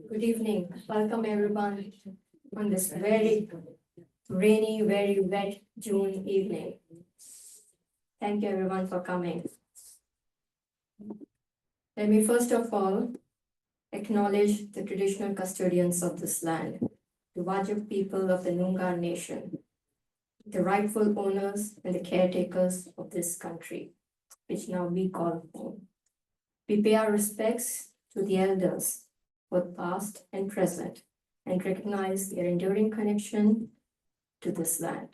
Good evening. Welcome everyone on this very rainy, very wet June evening. Thank you everyone for coming. Let me first of all acknowledge the traditional custodians of this land, the Wajak people of the Noongar Nation, the rightful owners and the caretakers of this country, which now we call home. We pay our respects to the elders, both past and present, and recognize their enduring connection to this land.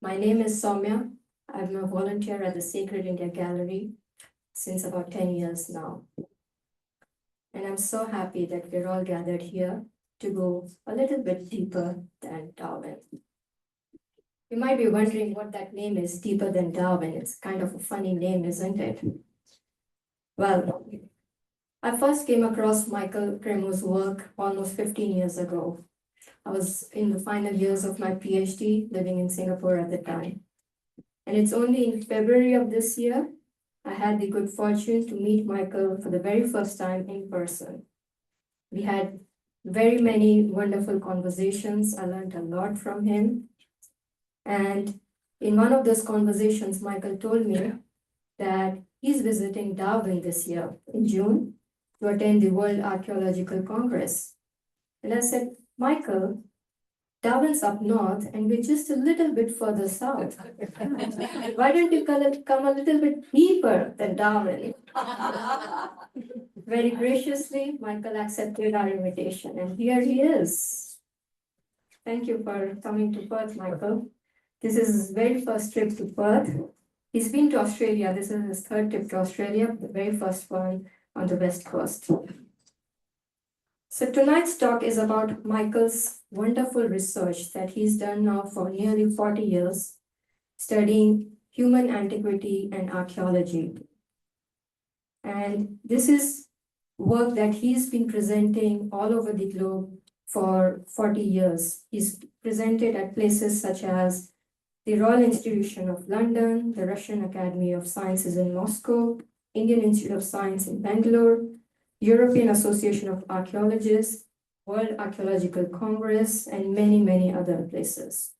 My name is Soumya. I'm a volunteer at the Sacred India Gallery since about 10 years now. And I'm so happy that we're all gathered here to go a little bit deeper than Darwin. You might be wondering what that name is, deeper than Darwin. It's kind of a funny name, isn't it? Well, I first came across Michael Cremo's work almost 15 years ago. I was in the final years of my PhD, living in Singapore at the time. And it's only in February of this year, I had the good fortune to meet Michael for the very first time in person. We had very many wonderful conversations. I learned a lot from him. And in one of those conversations, Michael told me that he's visiting Darwin this year in June to attend the World Archaeological Congress. And I said, Michael, Darwin's up north and we're just a little bit further south. Why don't you come a little bit deeper than Darwin? Very graciously, Michael accepted our invitation and here he is. Thank you for coming to Perth, Michael. This is his very first trip to Perth. He's been to Australia. This is his third trip to Australia, the very first one on the West Coast. So tonight's talk is about Michael's wonderful research that he's done now for nearly 40 years, studying human antiquity and archaeology. And this is work that he's been presenting all over the globe for 40 years. He's presented at places such as the Royal Institution of London, the Russian Academy of Sciences in Moscow, Indian Institute of Science in Bangalore, European Association of Archaeologists, World Archaeological Congress, and many, many other places.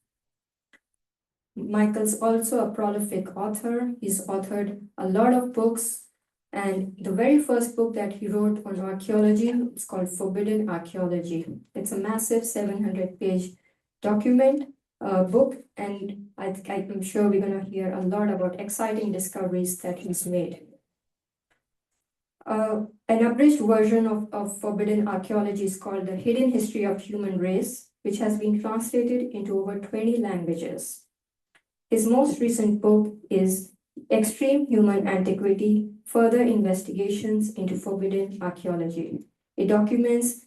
Michael's also a prolific author. He's authored a lot of books, and the very first book that he wrote on archaeology is called Forbidden Archaeology. It's a massive 700-page document, book, and I'm sure we're going to hear a lot about exciting discoveries that he's made. An abridged version of Forbidden Archaeology is called The Hidden History of Human Race, which has been translated into over 20 languages. His most recent book is Extreme Human Antiquity, Further Investigations into Forbidden Archaeology. It documents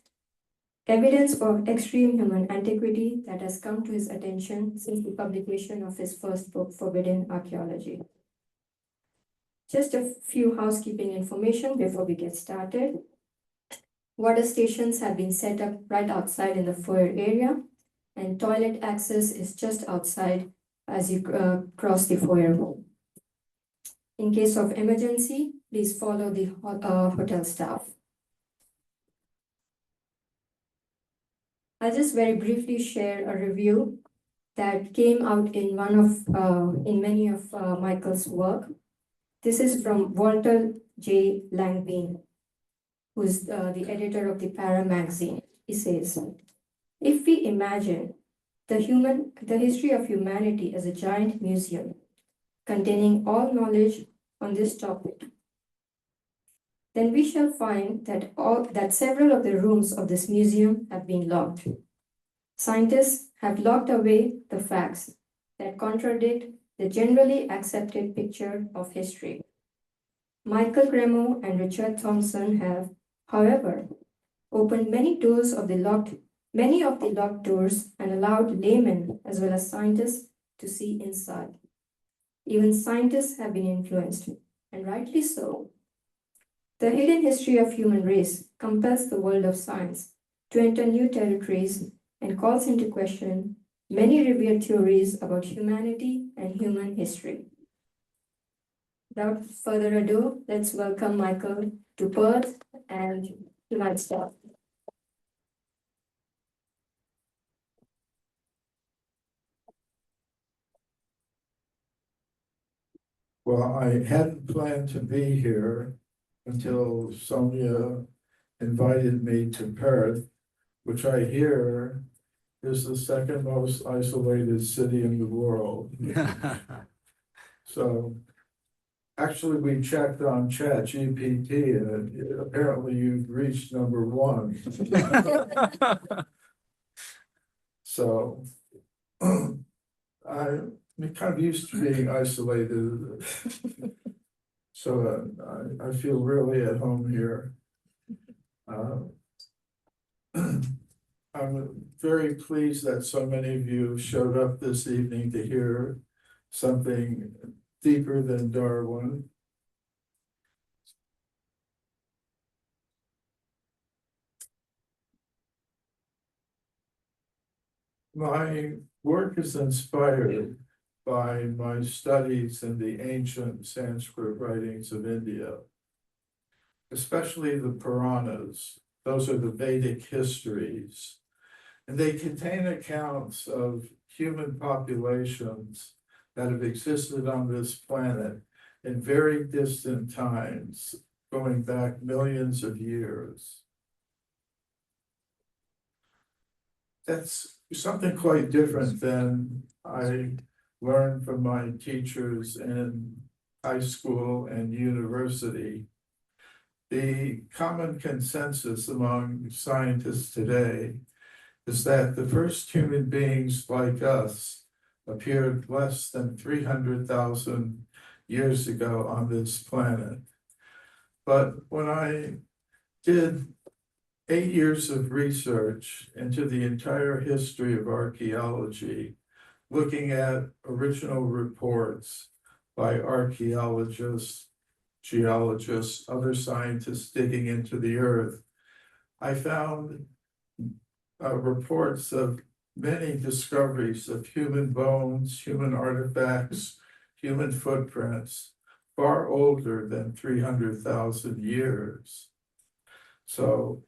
evidence of extreme human antiquity that has come to his attention since the publication of his first book, Forbidden Archaeology. Just a few housekeeping information before we get started. Water stations have been set up right outside in the foyer area, and toilet access is just outside as you cross the foyer hall. In case of emergency, please follow the hotel staff. I'll just very briefly share a review that came out in many of Michael's work. This is from Walter J. Langbein, who's the editor of the Para magazine. He says, if we imagine the history of humanity as a giant museum containing all knowledge on this topic, then we shall find that several of the rooms of this museum have been locked. Scientists have locked away the facts that contradict the generally accepted picture of history. Michael Cremo and Richard Thompson have, however, opened many of the locked doors and allowed laymen as well as scientists to see inside. Even scientists have been influenced, and rightly so. The hidden history of human race compels the world of science to enter new territories and calls into question many revered theories about humanity and human history. Without further ado, let's welcome Michael to Perth and tonight's talk. Well, I hadn't planned to be here until Sonia invited me to Perth, which I hear is the second most isolated city in the world. So actually, we checked on ChatGPT and apparently you've reached number one. So I'm kind of used to being isolated. So I feel really at home here. Uh, I'm very pleased that so many of you showed up this evening to hear something deeper than Darwin. My work is inspired by my studies in the ancient Sanskrit writings of India, especially the Puranas. Those are the Vedic histories. And they contain accounts of human populations that have existed on this planet in very distant times, going back millions of years. That's something quite different than I learned from my teachers in high school and university. The common consensus among scientists today is that the first human beings like us appeared less than 300,000 years ago on this planet. But when I did 8 years of research into the entire history of archaeology, looking at original reports by archaeologists, geologists, other scientists digging into the earth, I found reports of many discoveries of human bones, human artifacts, human footprints, far older than 300,000 years. So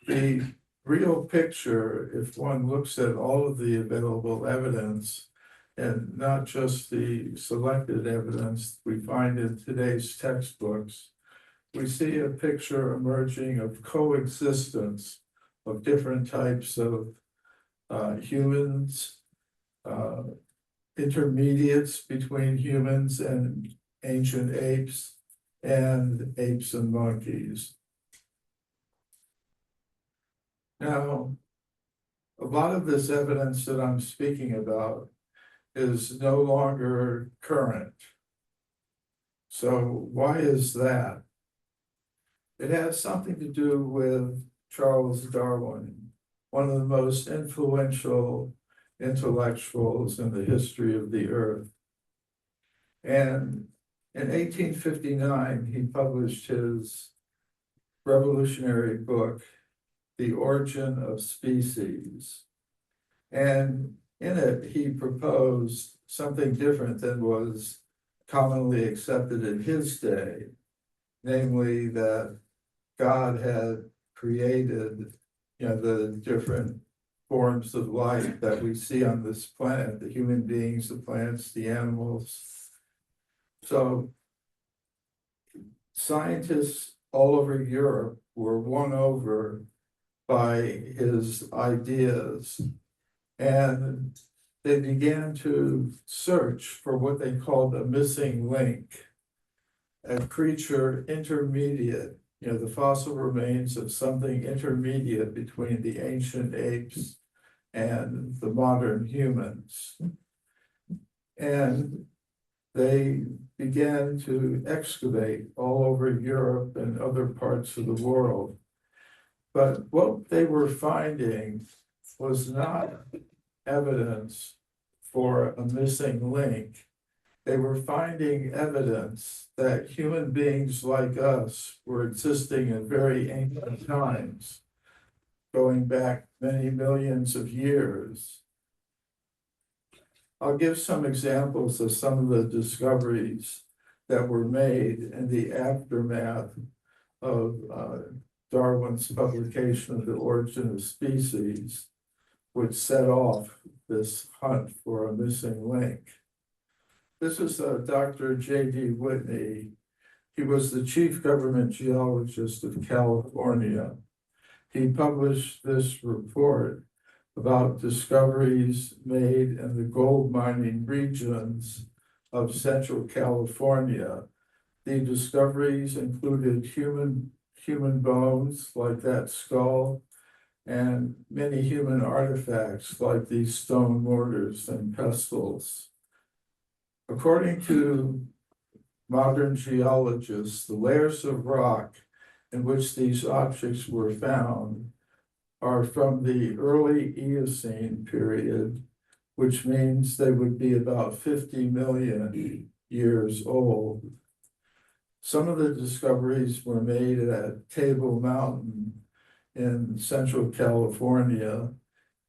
the real picture, if one looks at all of the available evidence, and not just the selected evidence we find in today's textbooks, we see a picture emerging of coexistence of different types of humans, intermediates between humans and ancient apes, and apes and monkeys. Now, a lot of this evidence that I'm speaking about is no longer current. So why is that? It has something to do with Charles Darwin, one of the most influential intellectuals in the history of the earth. And in 1859, he published his revolutionary book, The Origin of Species. And in it, he proposed something different than was commonly accepted in his day, namely that God had created, the different forms of life that we see on this planet, the human beings, the plants, the animals. So scientists all over Europe were won over by his ideas, and they began to search for what they called a missing link, a creature intermediate, the fossil remains of something intermediate between the ancient apes and the modern humans. And they began to excavate all over Europe and other parts of the world. But what they were finding was not evidence for a missing link. They were finding evidence that human beings like us were existing in very ancient times, going back many millions of years. I'll give some examples of some of the discoveries that were made in the aftermath of Darwin's publication of The Origin of Species, which set off this hunt for a missing link. This is Dr. J.D. Whitney. He was the chief government geologist of California. He published this report about discoveries made in the gold mining regions of Central California. The discoveries included human bones like that skull and many human artifacts like these stone mortars and pestles. According to modern geologists, the layers of rock in which these objects were found are from the early Eocene period, which means they would be about 50 million years old. Some of the discoveries were made at Table Mountain in Central California.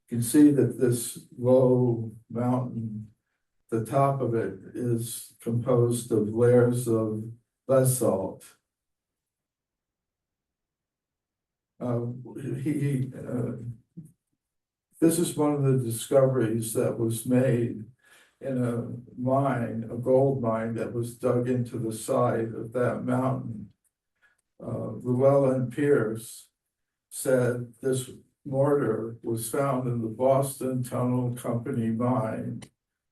You can see that this low mountain, the top of it is composed of layers of basalt. This is one of the discoveries that was made in a mine, a gold mine that was dug into the side of that mountain. Llewellyn Pierce said this mortar was found in the Boston Tunnel Company mine.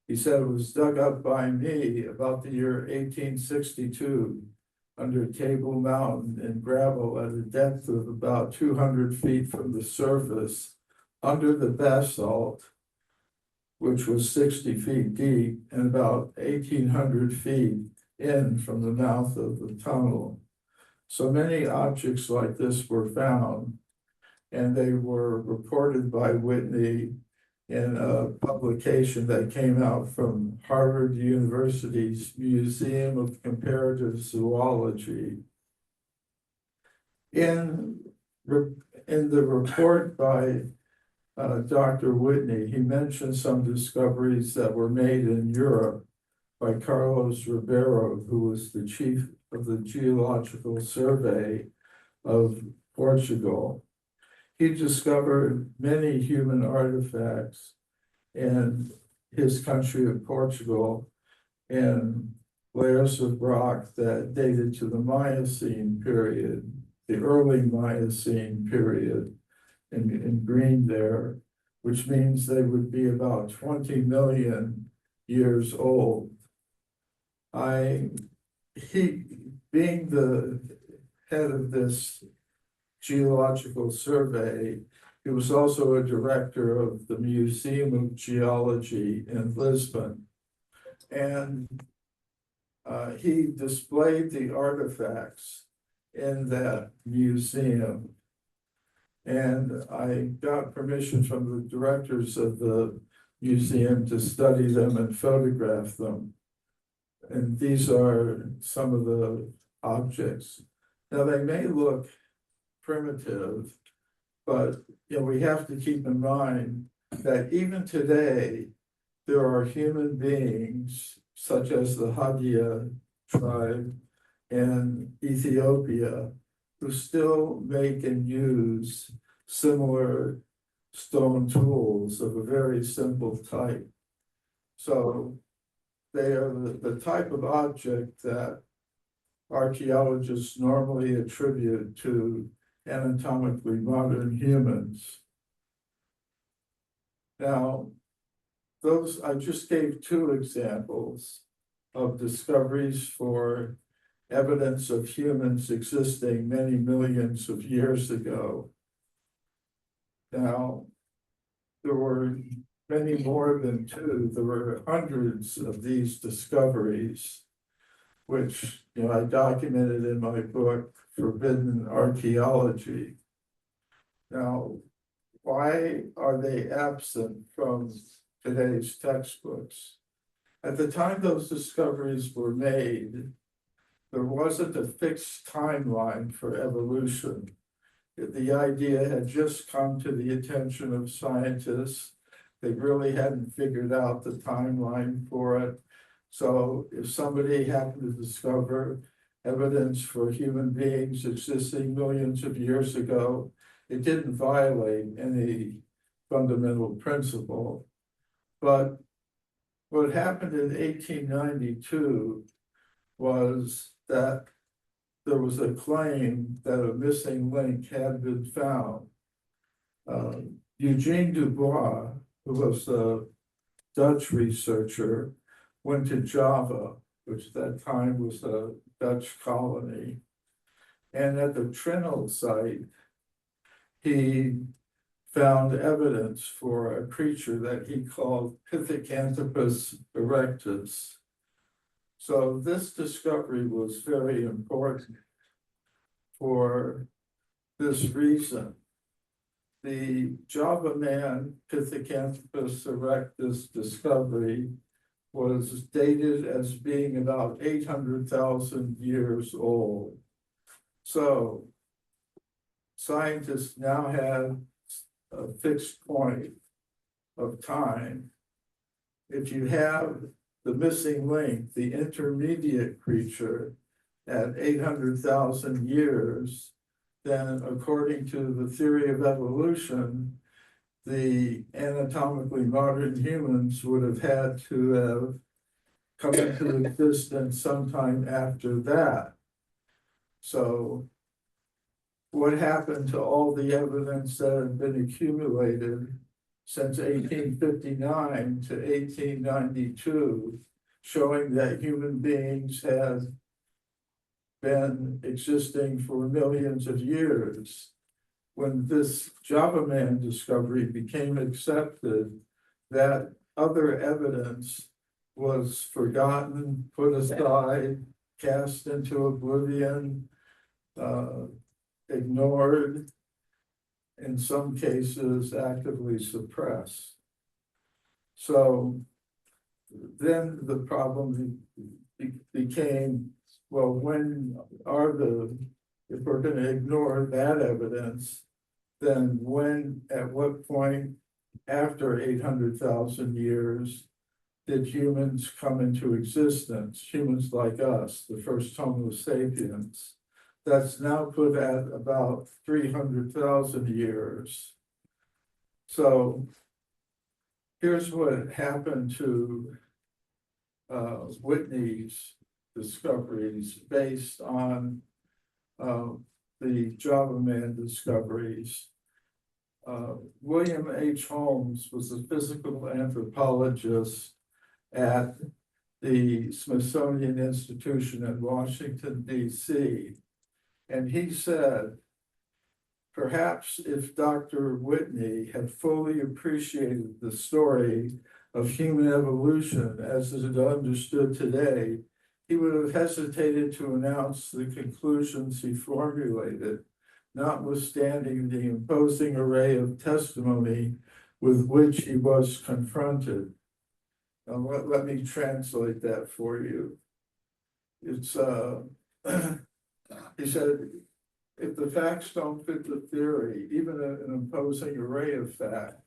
He said it was dug up by me about the year 1862 under Table Mountain in gravel at a depth of about 200 feet from the surface under the basalt, which was 60 feet deep and about 1,800 feet in from the mouth of the tunnel. So many objects like this were found, and they were reported by Whitney in a publication that came out from Harvard University's Museum of Comparative Zoology. In the report by Dr. Whitney, he mentioned some discoveries that were made in Europe by Carlos Ribeiro, who was the chief of the Geological Survey of Portugal. He discovered many human artifacts in his country of Portugal in layers of rock that dated to the Miocene period, the early Miocene period in green there, which means they would be about 20 million years old. Being the head of this geological survey, he was also a director of the Museum of Geology in Lisbon. And he displayed the artifacts in that museum. And I got permission from the directors of the museum to study them and photograph them. And these are some of the objects. Now, they may look primitive, but we have to keep in mind that even today, there are human beings, such as the Hadia tribe in Ethiopia, who still make and use similar stone tools of a very simple type. So they are the type of object that archaeologists normally attribute to anatomically modern humans. Now, I just gave two examples of discoveries for evidence of humans existing many millions of years ago. Now, there were many more than two. There were hundreds of these discoveries, which I documented in my book, Forbidden Archaeology. Now, why are they absent from today's textbooks? At the time those discoveries were made, there wasn't a fixed timeline for evolution. The idea had just come to the attention of scientists. They really hadn't figured out the timeline for it. So if somebody happened to discover evidence for human beings existing millions of years ago, it didn't violate any fundamental principle. But what happened in 1892 was that there was a claim that a missing link had been found. Eugene Dubois, who was a Dutch researcher, went to Java, which at that time was a Dutch colony. And at the Trinil site, he found evidence for a creature that he called Pithecanthropus erectus. So this discovery was very important for this reason. The Java man Pithecanthropus erectus discovery was dated as being about 800,000 years old. So scientists now have a fixed point of time. If you have the missing link, the intermediate creature at 800,000 years, then according to the theory of evolution, the anatomically modern humans would have had to have come into existence sometime after that. So what happened to all the evidence that had been accumulated since 1859 to 1892, showing that human beings had been existing for millions of years? When this Java man discovery became accepted, that other evidence was forgotten, put aside, cast into oblivion, ignored, in some cases actively suppressed. So then the problem became, well, if we're going to ignore that evidence, then at what point after 800,000 years did humans come into existence, humans like us, the first Homo sapiens? That's now put at about 300,000 years. So here's what happened to Whitney's discoveries based on the Java man discoveries. William H. Holmes was a physical anthropologist at the Smithsonian Institution in Washington, D.C. And he said, perhaps if Dr. Whitney had fully appreciated the story of human evolution as it is understood today, he would have hesitated to announce the conclusions he formulated, notwithstanding the imposing array of testimony with which he was confronted. Now, let me translate that for you. It's he said, if the facts don't fit the theory, even an imposing array of facts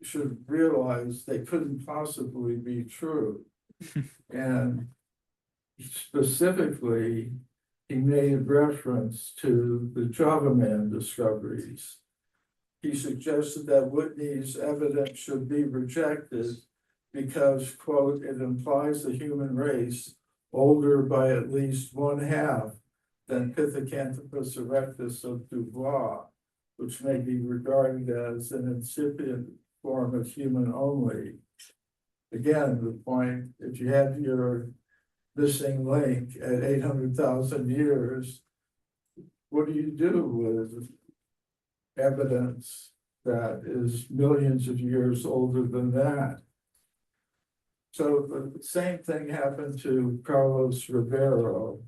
should realize they couldn't possibly be true. And specifically, he made reference to the Java man discoveries. He suggested that Whitney's evidence should be rejected because, quote, it implies the human race older by at least one half than Pithecanthropus erectus of Dubois, which may be regarded as an incipient form of human only. Again, the point, if you have your missing link at 800,000 years, what do you do with evidence that is millions of years older than that? So the same thing happened to Carlos Ribeiro.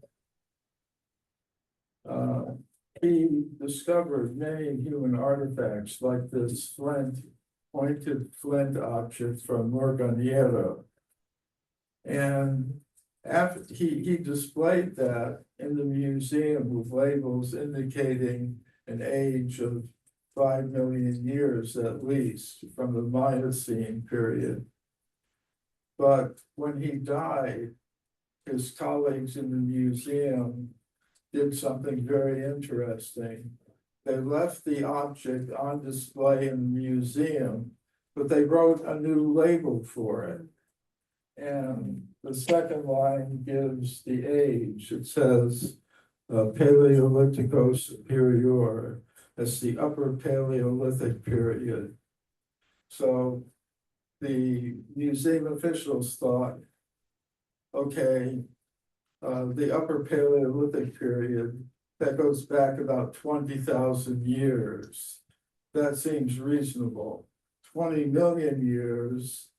He discovered many human artifacts like this pointed flint object from Morganiero. And after he displayed that in the museum with labels indicating an age of 5 million years at least from the Miocene period. But when he died, his colleagues in the museum did something very interesting. They left the object on display in the museum, but they wrote a new label for it. And the second line gives the age. It says Paleolithico Superior. That's the Upper Paleolithic period. So the museum officials thought, okay, the Upper Paleolithic period, that goes back about 20,000 years. That seems reasonable. 20 million years,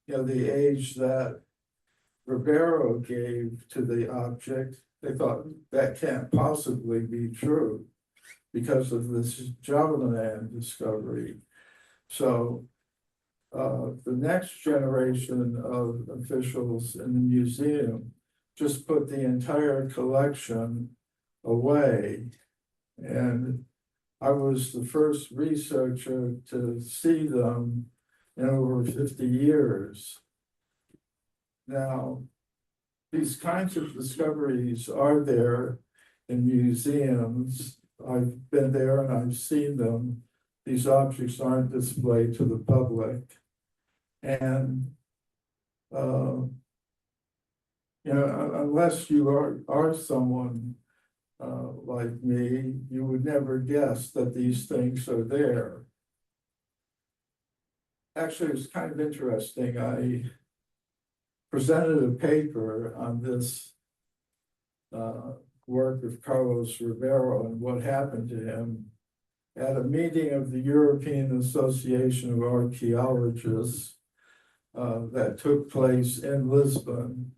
the age that Ribeiro gave to the object, they thought that can't possibly be true because of this Javelin discovery. So the next generation of officials in the museum just put the entire collection away. And I was the first researcher to see them in over 50 years. Now, these kinds of discoveries are there in museums. I've been there and I've seen them. These objects aren't displayed to the public. And unless you are someone like me, you would never guess that these things are there. Actually, it's kind of interesting. I presented a paper on this work of Carlos Ribeiro and what happened to him at a meeting of the European Association of Archaeologists that took place in Lisbon.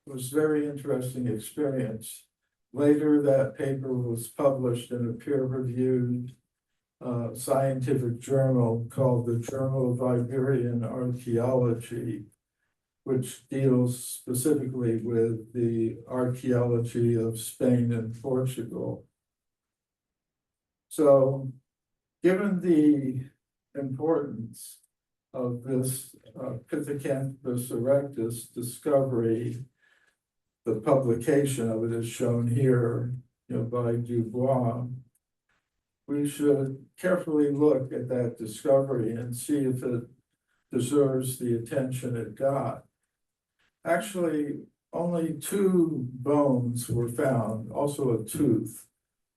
It was a very interesting experience. Later, that paper was published in a peer-reviewed scientific journal called the Journal of Iberian Archaeology, which deals specifically with the archaeology of Spain and Portugal. So, given the importance of this Pithecanthropus erectus discovery, the publication of it is shown here, by Dubois. We should carefully look at that discovery and see if it deserves the attention it got. Actually, only 2 bones were found, also a tooth,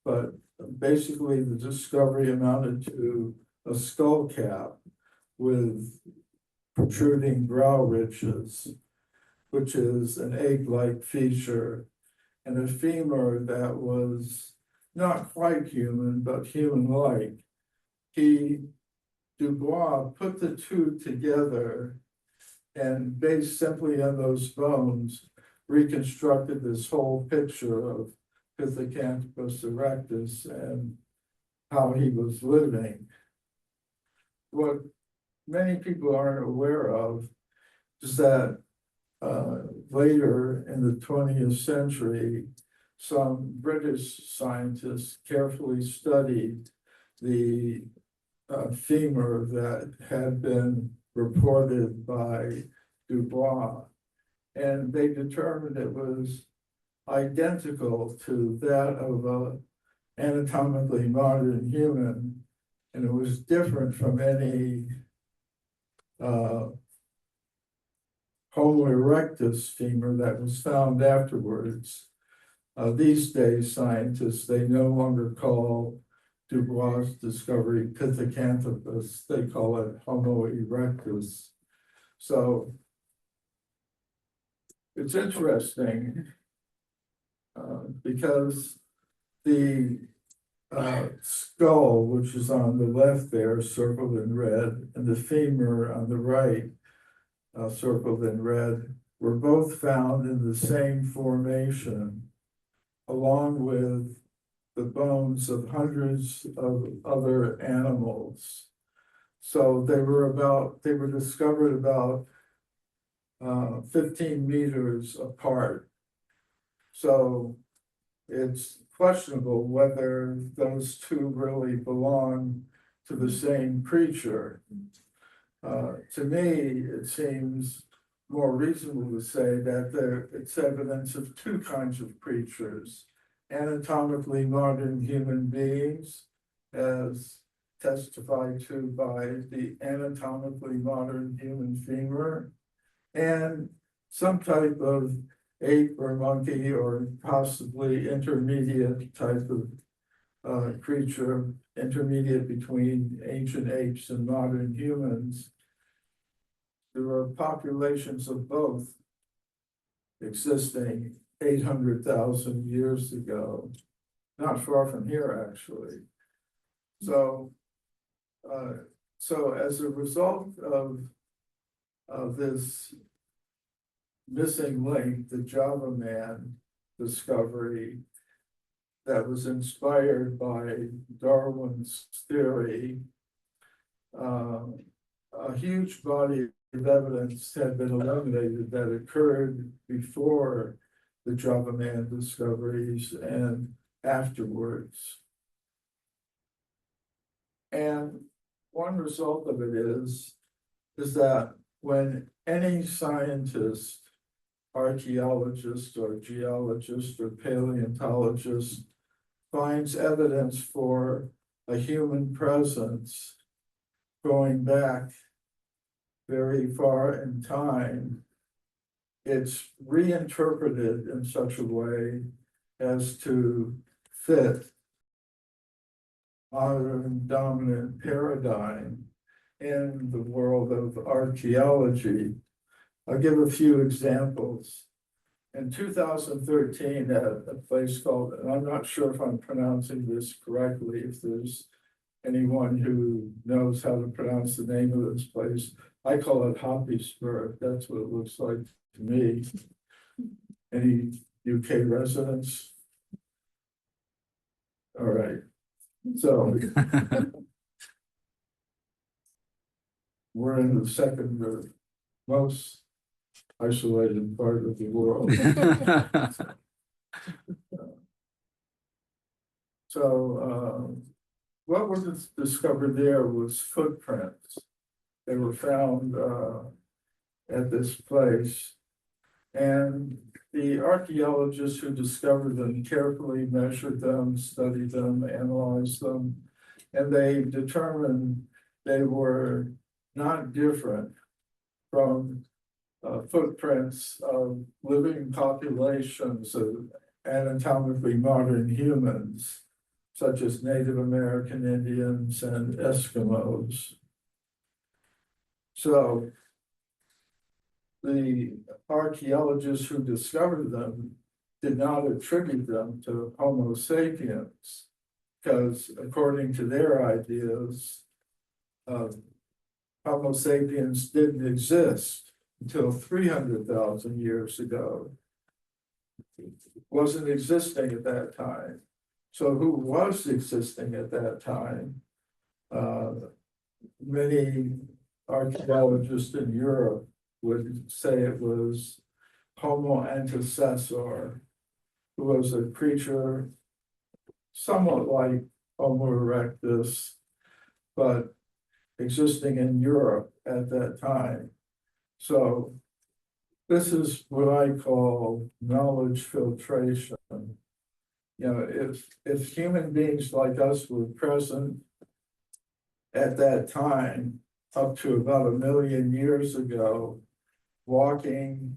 but basically the discovery amounted to a skull cap with protruding brow ridges, which is an egg-like feature, and a femur that was not quite human, but human-like. Dubois put the two together and based simply on those bones, reconstructed this whole picture of Pithecanthropus erectus and how he was living. What many people aren't aware of is that later in the 20th century, some British scientists carefully studied the femur that had been reported by Dubois, and they determined it was identical to that of an anatomically modern human, and it was different from any Homo erectus femur that was found afterwards. These days, scientists, they no longer call Dubois' discovery Pithecanthropus, they call it Homo erectus. So it's interesting because the skull, which is on the left there, circled in red, and the femur on the right, circled in red, were both found in the same formation, along with the bones of hundreds of other animals. So they were discovered about 15 meters apart. So it's questionable whether those two really belong to the same creature. To me, it seems more reasonable to say that it's evidence of two kinds of creatures. Anatomically modern human beings, as testified to by the anatomically modern human femur, and some type of ape or monkey or possibly intermediate type of creature, intermediate between ancient apes and modern humans. There are populations of both existing 800,000 years ago, not far from here, actually. So, so as a result of this missing link, the Java Man discovery that was inspired by Darwin's theory, a huge body of evidence had been eliminated that occurred before the Java Man discoveries and afterwards. And one result of it is that when any scientist, archaeologist or geologist or paleontologist finds evidence for a human presence going back very far in time, it's reinterpreted in such a way as to fit modern dominant paradigm in the world of archaeology. I'll give a few examples. In 2013, at a place called, and I'm not sure if I'm pronouncing this correctly, if there's anyone who knows how to pronounce the name of this place, I call it Hoppysburg. That's what it looks like to me. Any UK residents? All right. So we're in the second or most isolated part of the world. So what was discovered there was footprints. They were found at this place, and the archaeologists who discovered them carefully measured them, studied them, analyzed them, and they determined they were not different from footprints of living populations of anatomically modern humans, such as Native American Indians and Eskimos. So the archaeologists who discovered them did not attribute them to Homo sapiens, because according to their ideas, Homo sapiens didn't exist until 300,000 years ago. Wasn't existing at that time. So who was existing at that time? Many archaeologists in Europe would say it was Homo antecessor, who was a creature somewhat like Homo erectus, but existing in Europe at that time. So this is what I call knowledge filtration. You know, if human beings like us were present at that time, up to about 1 million years ago, walking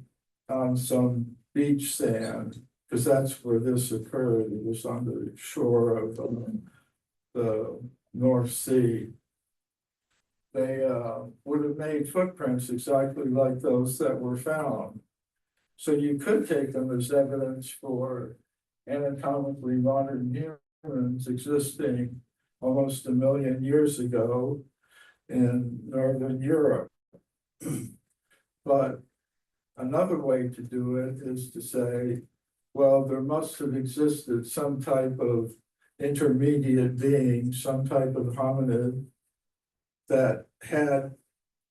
on some beach sand, because that's where this occurred. It was on the shore of the North Sea. They would have made footprints exactly like those that were found. So you could take them as evidence for anatomically modern humans existing almost 1 million years ago in Northern Europe. But another way to do it is to say, well, there must have existed some type of intermediate being, some type of hominid that had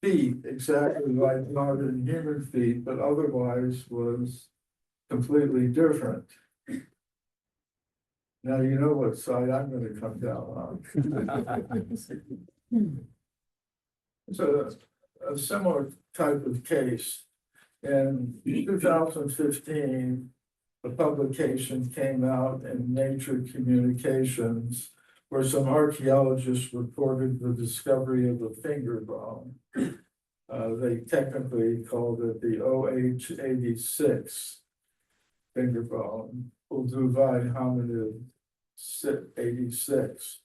feet exactly like modern human feet, but otherwise was completely different. Now you know what side I'm going to come down on. So a similar type of case In 2015, a publication came out in Nature Communications where some archaeologists reported the discovery of a finger bone. They technically called it the OH86 finger bone, Olduvai hominid 86.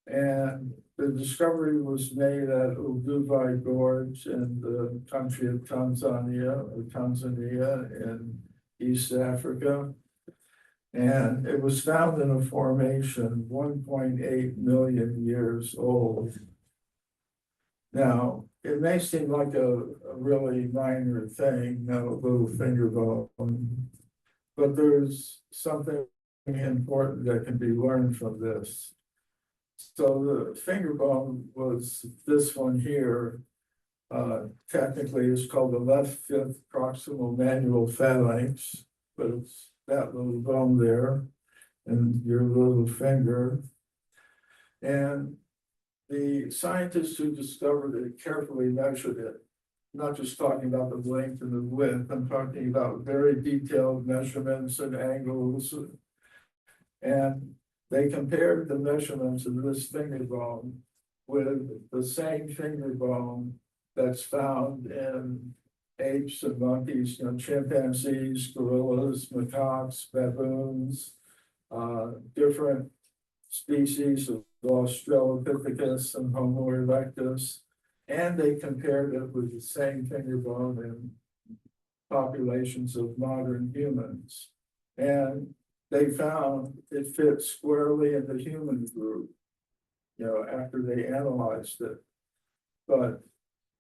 And the discovery was made at Olduvai Gorge in the country of Tanzania in East Africa. And it was found in a formation 1.8 million years old. Now, it may seem like a really minor thing, a little finger bone, but there's something important that can be learned from this. So the finger bone was this one here. Technically, it's called the left fifth proximal manual phalanx, but it's that little bone there and your little finger. And the scientists who discovered it carefully measured it, not just talking about the length and the width, I'm talking about very detailed measurements and angles. And they compared the measurements of this finger bone with the same finger bone that's found in apes and monkeys, chimpanzees, gorillas, macaques, baboons, different species of Australopithecus and Homo erectus. And they compared it with the same finger bone in populations of modern humans. And they found it fit squarely in the human group, after they analyzed it. But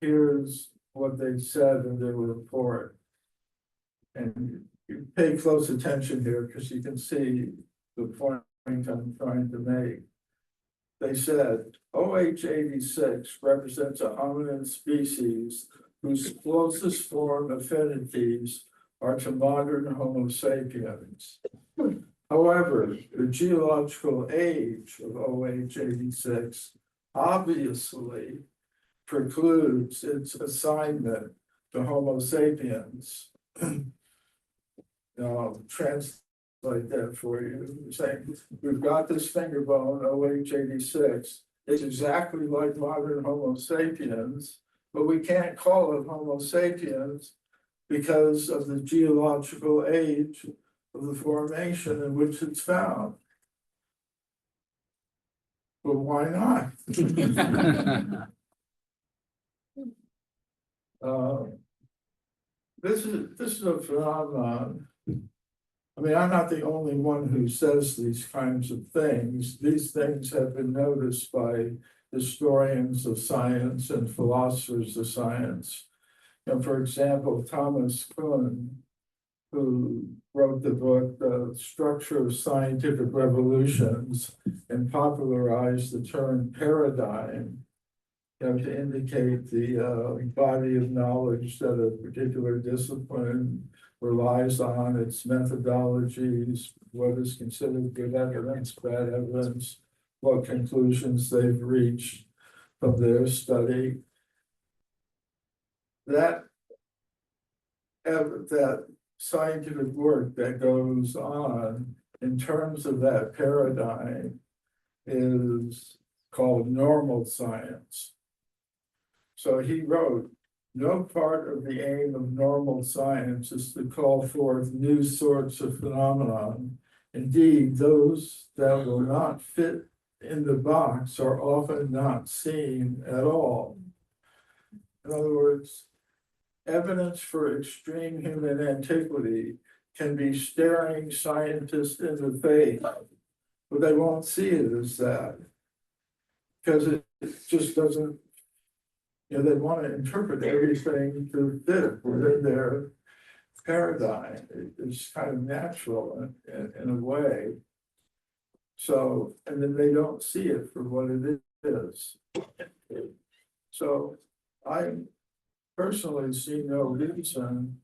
here's what they said in their report. And you pay close attention here because you can see the point I'm trying to make. They said OH86 represents a hominin species whose closest form affinities are to modern Homo sapiens. However, the geological age of OH86 obviously precludes its assignment to Homo sapiens. I'll translate that for you. Saying we've got this finger bone, OH86. It's exactly like modern Homo sapiens, but we can't call it Homo sapiens because of the geological age of the formation in which it's found. But why not? This is a phenomenon. I mean, I'm not the only one who says these kinds of things. These things have been noticed by historians of science and philosophers of science. For example, Thomas Kuhn, who wrote the book, The Structure of Scientific Revolutions, and popularized the term paradigm, to indicate the body of knowledge that a particular discipline relies on, its methodologies, what is considered good evidence, bad evidence, what conclusions they've reached from their study. That scientific work that goes on in terms of that paradigm is called normal science. So he wrote, no part of the aim of normal science is to call forth new sorts of phenomenon. Indeed, those that will not fit in the box are often not seen at all. In other words, evidence for extreme human antiquity can be staring scientists in the face, but they won't see it as that because it just doesn't, they want to interpret everything to fit within their paradigm. It's kind of natural in a way. So, and then they don't see it for what it is. So I personally see no reason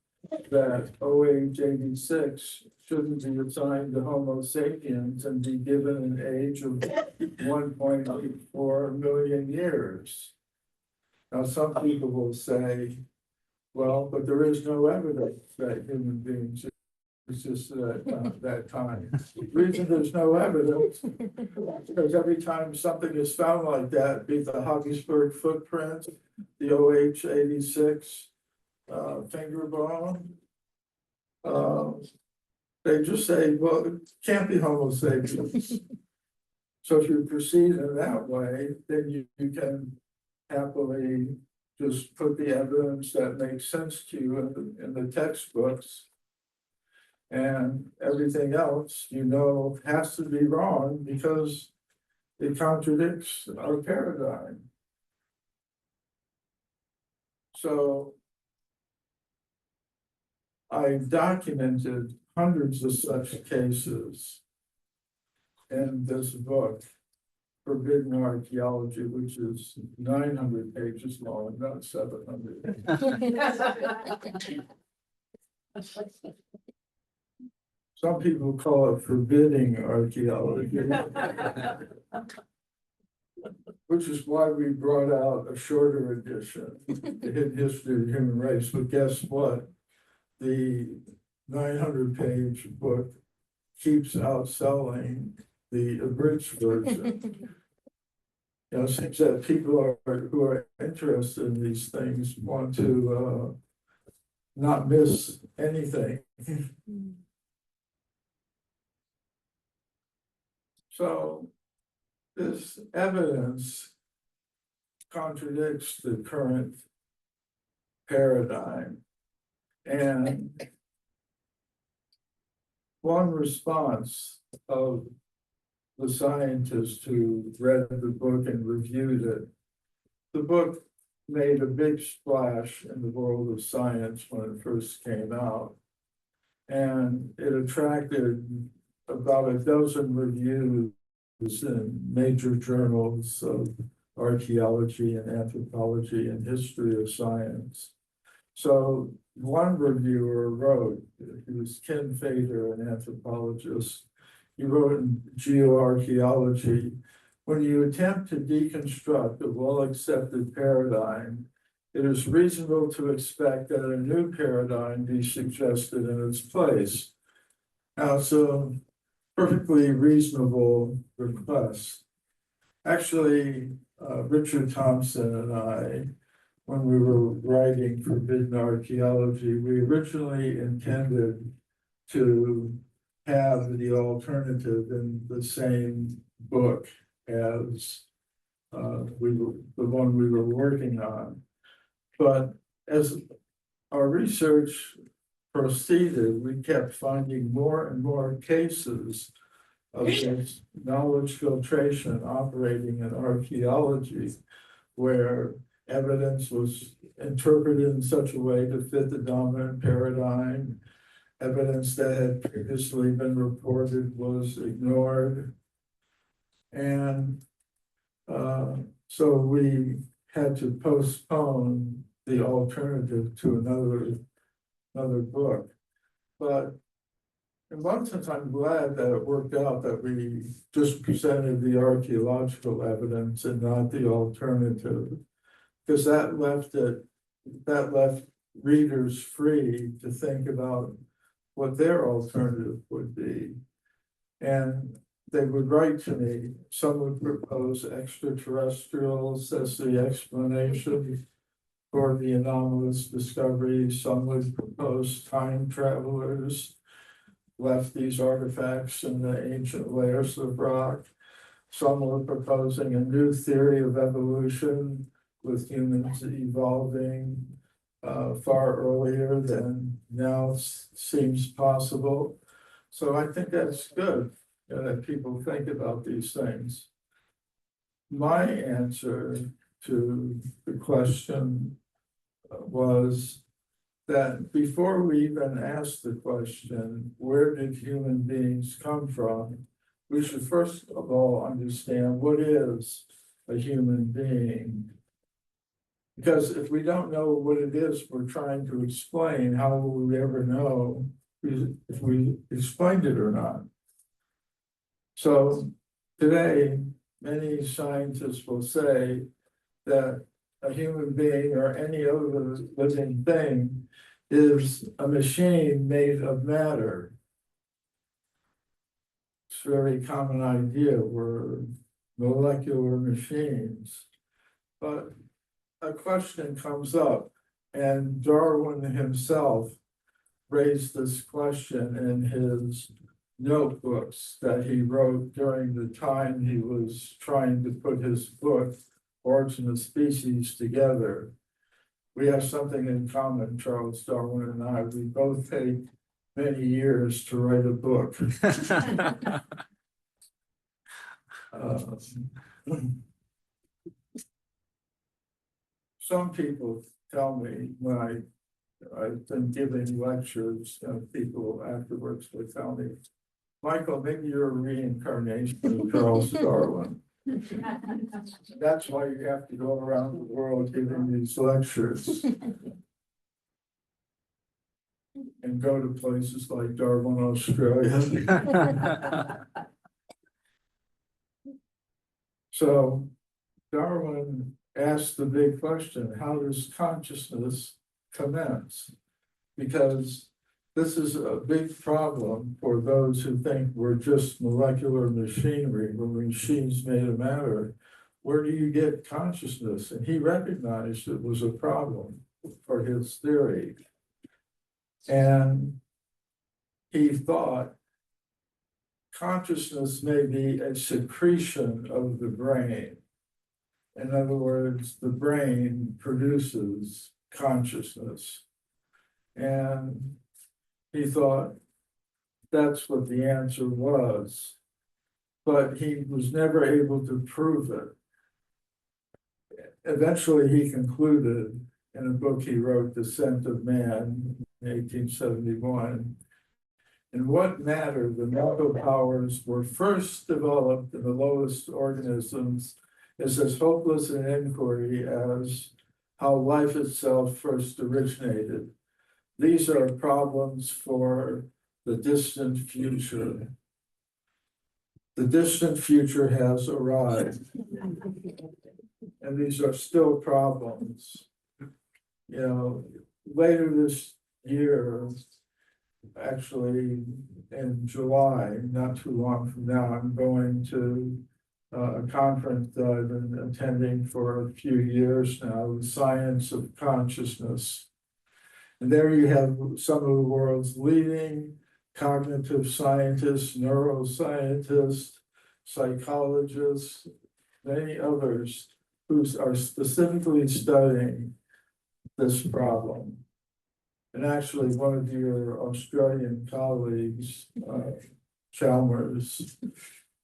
that OH86 shouldn't be assigned to Homo sapiens and be given an age of 1.84 million years. Now, some people will say, Well, but there is no evidence that human beings existed at that time. The reason there's no evidence, because every time something is found like that, be the Hoggiesburg footprint, the OH-86 finger bone, they just say, well, it can't be Homo sapiens. So if you proceed in that way, then you can happily just put the evidence that makes sense to you in the textbooks. And everything else, has to be wrong because it contradicts our paradigm. So I documented hundreds of such cases in this book, Forbidden Archaeology, which is 900 pages long, not 700. Some people call it forbidding archaeology, which is why we brought out a shorter edition, The Hidden History of the Human Race. But guess what? The 900-page book keeps outselling the abridged version. It seems that people who are interested in these things want to not miss anything. So this evidence contradicts the current paradigm. And one response of the scientists who read the book and reviewed it, the book made a big splash in the world of science when it first came out. And it attracted about a dozen reviews in major journals of archaeology and anthropology and history of science. So one reviewer wrote, he was Ken Fader, an anthropologist. He wrote in Geoarchaeology, when you attempt to deconstruct a well-accepted paradigm, it is reasonable to expect that a new paradigm be suggested in its place. Now, it's a perfectly reasonable request. Actually, Richard Thompson and I, when we were writing Forbidden Archaeology, we originally intended to have the alternative in the same book as the one we were working on. But as our research proceeded, we kept finding more and more cases of this knowledge filtration operating in archaeology, where evidence was interpreted in such a way to fit the dominant paradigm. Evidence that had previously been reported was ignored. And so we had to postpone the alternative to another book. But in one sense, I'm glad that it worked out that we just presented the archaeological evidence and not the alternative, because that left readers free to think about what their alternative would be. And they would write to me. Some would propose extraterrestrials as the explanation for the anomalous discovery. Some would propose time travelers left these artifacts in the ancient layers of rock. Some were proposing a new theory of evolution with humans evolving far earlier than now seems possible. So I think that's good that people think about these things. My answer to the question was that before we even ask the question, where did human beings come from? We should first of all understand what is a human being. Because if we don't know what it is we're trying to explain, how will we ever know if we explained it or not? So today, many scientists will say that a human being or any other living thing is a machine made of matter. It's a very common idea, we're molecular machines. But a question comes up, and Darwin himself raised this question in his notebooks that he wrote during the time he was trying to put his book, Origin of Species, together. We have something in common, Charles Darwin and I. We both take many years to write a book. Some people tell me when I've been giving lectures, people afterwards would tell me, Michael, maybe you're a reincarnation of Charles Darwin. That's why you have to go around the world giving these lectures. And go to places like Darwin, Australia. So Darwin asked the big question, how does consciousness commence? Because this is a big problem for those who think we're just molecular machinery, we're machines made of matter. Where do you get consciousness? And he recognized it was a problem for his theory. And he thought consciousness may be a secretion of the brain. In other words, the brain produces consciousness. And he thought that's what the answer was, but he was never able to prove it. Eventually, he concluded in a book he wrote, Descent of Man, in 1871, in what manner the mental powers were first developed in the lowest organisms is as hopeless an inquiry as how life itself first originated. These are problems for the distant future. The distant future has arrived. And these are still problems. You know, later this year, actually in July, not too long from now, I'm going to a conference that I've been attending for a few years now, the Science of Consciousness. And there you have some of the world's leading cognitive scientists, neuroscientists, psychologists, many others who are specifically studying this problem. And actually, one of your Australian colleagues, Chalmers,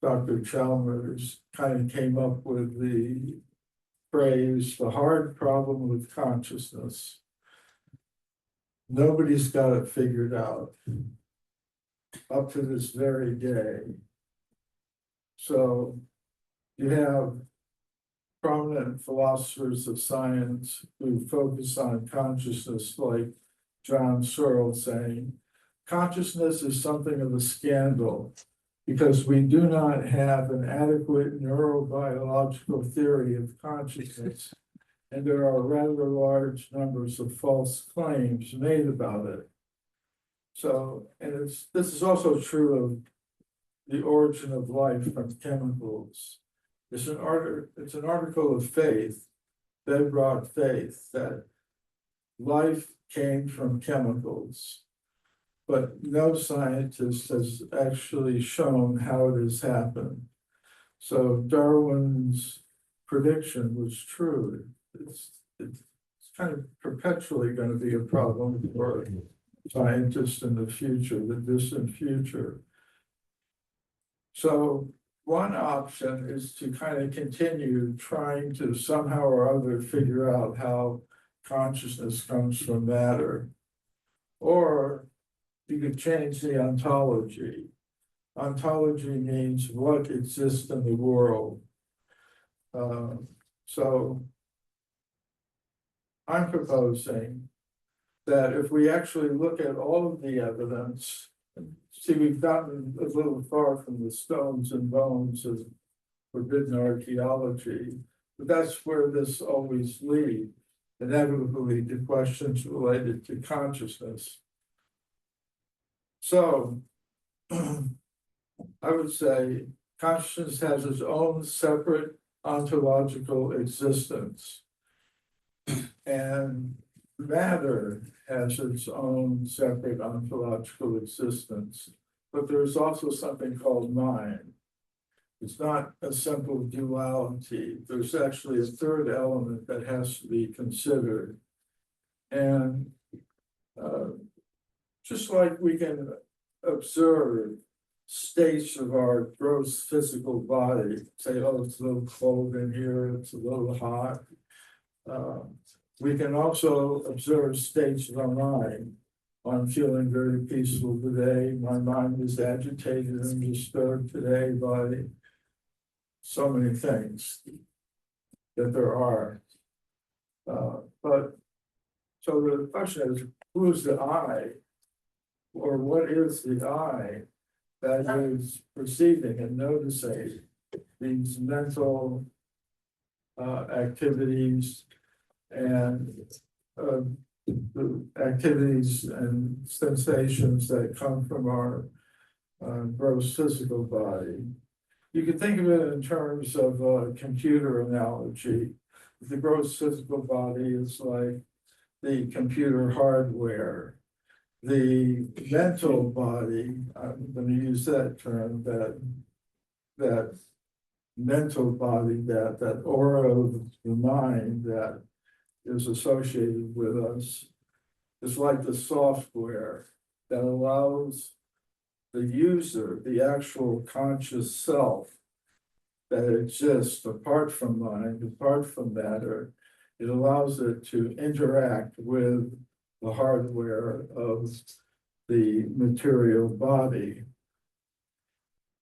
Dr. Chalmers, kind of came up with the phrase, the hard problem with consciousness. Nobody's got it figured out up to this very day. So you have prominent philosophers of science who focus on consciousness, like John Searle, saying, consciousness is something of a scandal because we do not have an adequate neurobiological theory of consciousness, and there are rather large numbers of false claims made about it. So, and this is also true of the origin of life from chemicals. It's an article of faith, bedrock faith, that life came from chemicals, but no scientist has actually shown how it has happened. So Darwin's prediction was true. It's kind of perpetually going to be a problem for scientists in the future, the distant future. So one option is to kind of continue trying to somehow or other figure out how consciousness comes from matter. Or you could change the ontology. Ontology means what exists in the world. So I'm proposing that if we actually look at all of the evidence, see, we've gotten a little far from the stones and bones of forbidden archaeology. But that's where this always leads, inevitably to questions related to consciousness. So I would say consciousness has its own separate ontological existence. And matter has its own separate ontological existence. But there's also something called mind. It's not a simple duality. There's actually a third element that has to be considered. And just like we can observe states of our gross physical body, say, oh, it's a little cold in here, it's a little hot. We can also observe states of our mind. I'm feeling very peaceful today. My mind is agitated and disturbed today by so many things that there are. But so the question is, who is the I? Or what is the I that is perceiving and noticing these mental activities and the activities and sensations that come from our gross physical body? You can think of it in terms of a computer analogy. The gross physical body is like the computer hardware. The mental body, I'm going to use that term, that mental body, that aura of the mind that is associated with us, is like the software that allows the user, the actual conscious self that exists apart from mind, apart from matter. It allows it to interact with the hardware of the material body.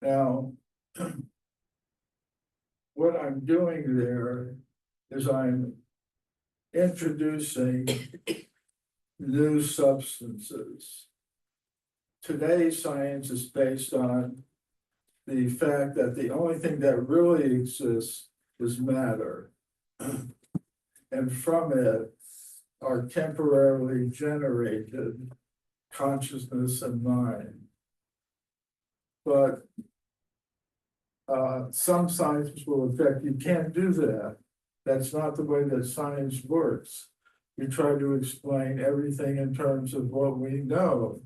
Now, what I'm doing there is I'm introducing new substances. Today's science is based on the fact that the only thing that really exists is matter. And from it are temporarily generated consciousness and mind. But some scientists will affect you can't do that. That's not the way that science works. We try to explain everything in terms of what we know,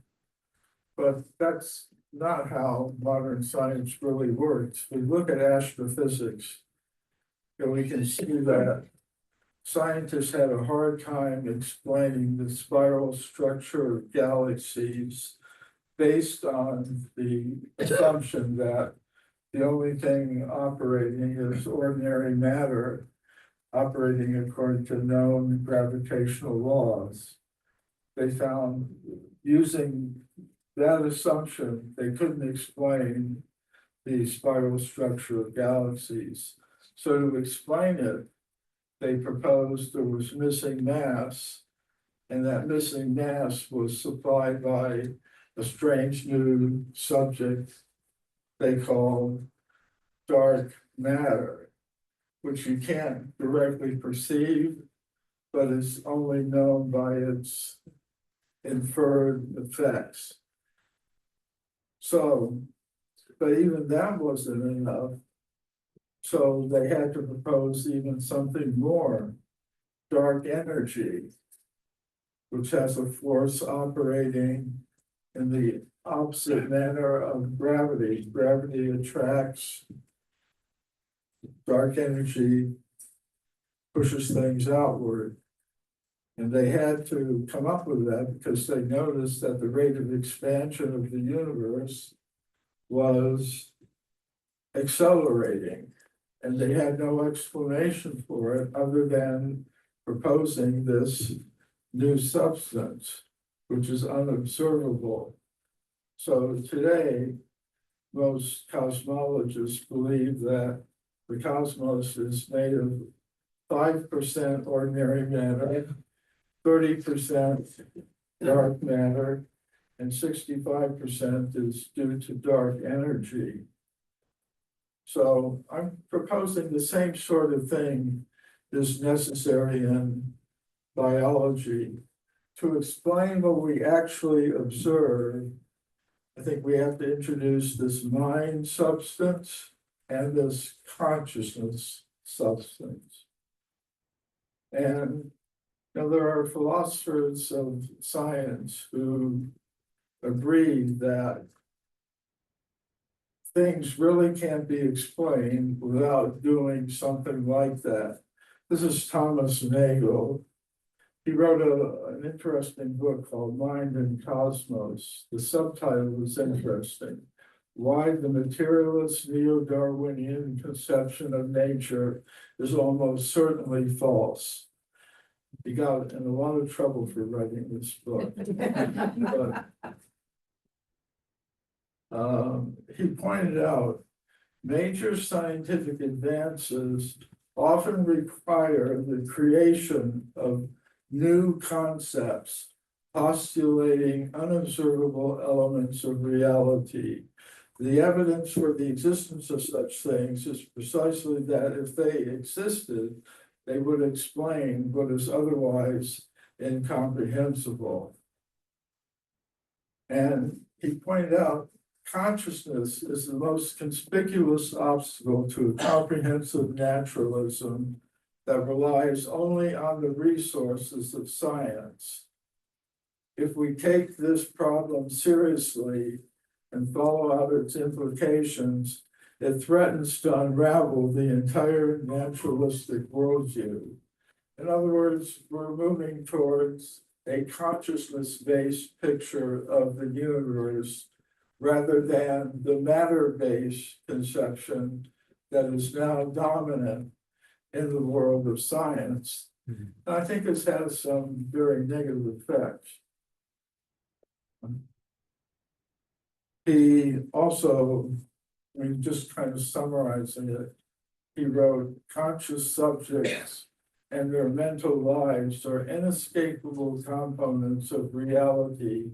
but that's not how modern science really works. We look at astrophysics, and we can see that scientists had a hard time explaining the spiral structure of galaxies based on the assumption that the only thing operating is ordinary matter operating according to known gravitational laws. They found using that assumption, they couldn't explain the spiral structure of galaxies. So to explain it, they proposed there was missing mass, and that missing mass was supplied by a strange new subject they called dark matter, which you can't directly perceive, but is only known by its inferred effects. So, but even that wasn't enough. So they had to propose even something more, dark energy, which has a force operating in the opposite manner of gravity. Gravity attracts, dark energy pushes things outward. And they had to come up with that because they noticed that the rate of expansion of the universe was accelerating. And they had no explanation for it other than proposing this new substance, which is unobservable. So today, most cosmologists believe that the cosmos is made of 5% ordinary matter, 30% dark matter, and 65% is due to dark energy. So I'm proposing the same sort of thing is necessary in biology. To explain what we actually observe, I think we have to introduce this mind substance and this consciousness substance. And there are philosophers of science who agree that things really can't be explained without doing something like that. This is Thomas Nagel. He wrote an interesting book called Mind and Cosmos. The subtitle is interesting. Why the materialist neo-Darwinian conception of nature is almost certainly false. He got in a lot of trouble for writing this book. But, he pointed out major scientific advances often require the creation of new concepts postulating unobservable elements of reality. The evidence for the existence of such things is precisely that if they existed, they would explain what is otherwise incomprehensible. And he pointed out consciousness is the most conspicuous obstacle to a comprehensive naturalism that relies only on the resources of science. If we take this problem seriously and follow out its implications, it threatens to unravel the entire naturalistic worldview. In other words, we're moving towards a consciousness-based picture of the universe rather than the matter-based conception that is now dominant in the world of science. And I think this has some very negative effects. He also, just kind of summarizing it, he wrote, conscious subjects and their mental lives are inescapable components of reality,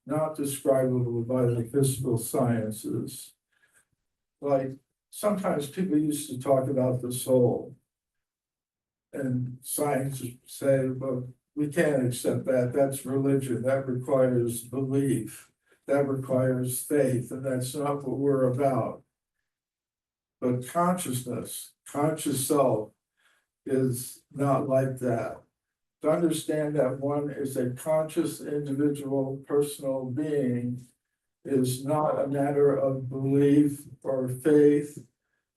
not describable by the physical sciences. Like sometimes people used to talk about the soul, and science say, well, we can't accept that. That's religion. That requires belief. That requires faith, and that's not what we're about. But consciousness, conscious self, is not like that. To understand that one is a conscious individual personal being is not a matter of belief or faith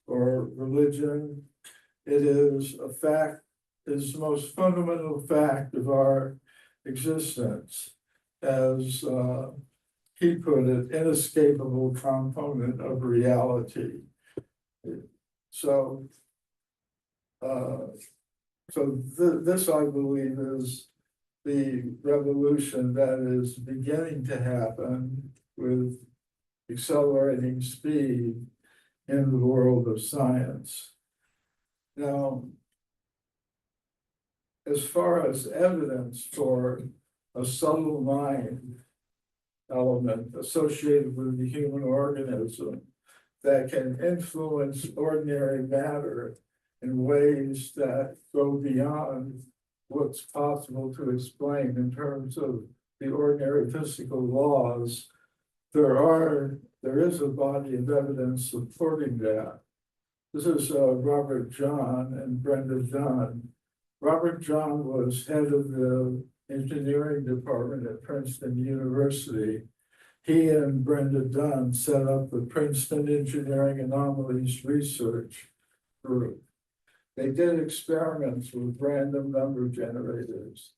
or religion. It is a fact, is the most fundamental fact of our existence. As he put it, inescapable component of reality. So this, I believe, is the revolution that is beginning to happen with accelerating speed in the world of science. Now, as far as evidence for a subtle mind element associated with the human organism that can influence ordinary matter in ways that go beyond what's possible to explain in terms of the ordinary physical laws, there is a body of evidence supporting that. This is Robert John and Brenda Dunn. Robert John was head of the engineering department at Princeton University. He and Brenda Dunn set up the Princeton Engineering Anomalies Research Group. They did experiments with random number generators.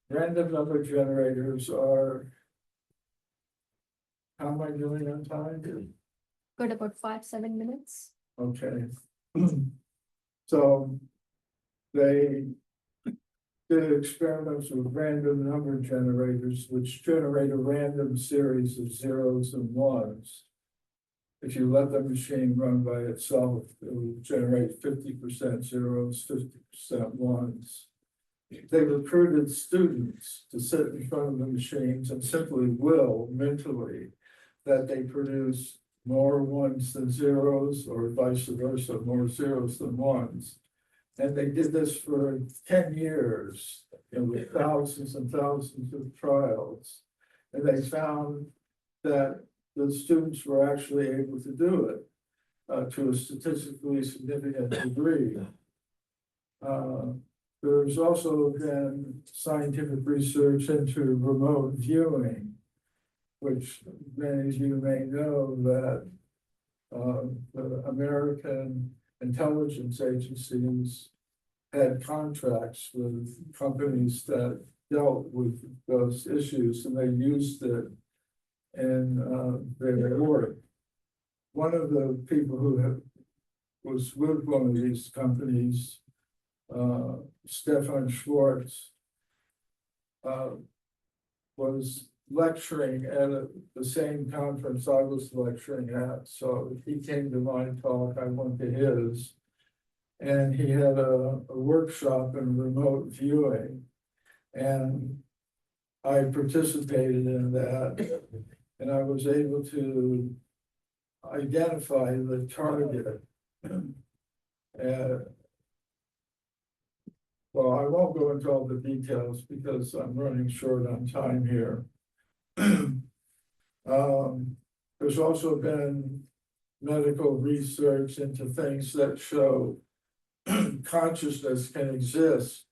Random number generators are, how am I doing on time? Good, about 5-7 minutes. Okay. So they did experiments with random number generators, which generate a random series of zeros and ones. If you let the machine run by itself, it will generate 50% zeros, 50% ones. They recruited students to sit in front of the machines and simply will mentally that they produce more ones than zeros, or vice versa, more zeros than ones. And they did this for 10 years, with thousands and thousands of trials. And they found that the students were actually able to do it to a statistically significant degree. There's also been scientific research into remote viewing, which many of you may know that the American intelligence agencies had contracts with companies that dealt with those issues, and they used it in their work. One of the people who was with one of these companies, Stefan Schwartz, was lecturing at the same conference I was lecturing at. So he came to my talk, I went to his, and he had a workshop in remote viewing. And I participated in that, and I was able to identify the target. Well, I won't go into all the details because I'm running short on time here. There's also been medical research into things that show consciousness can exist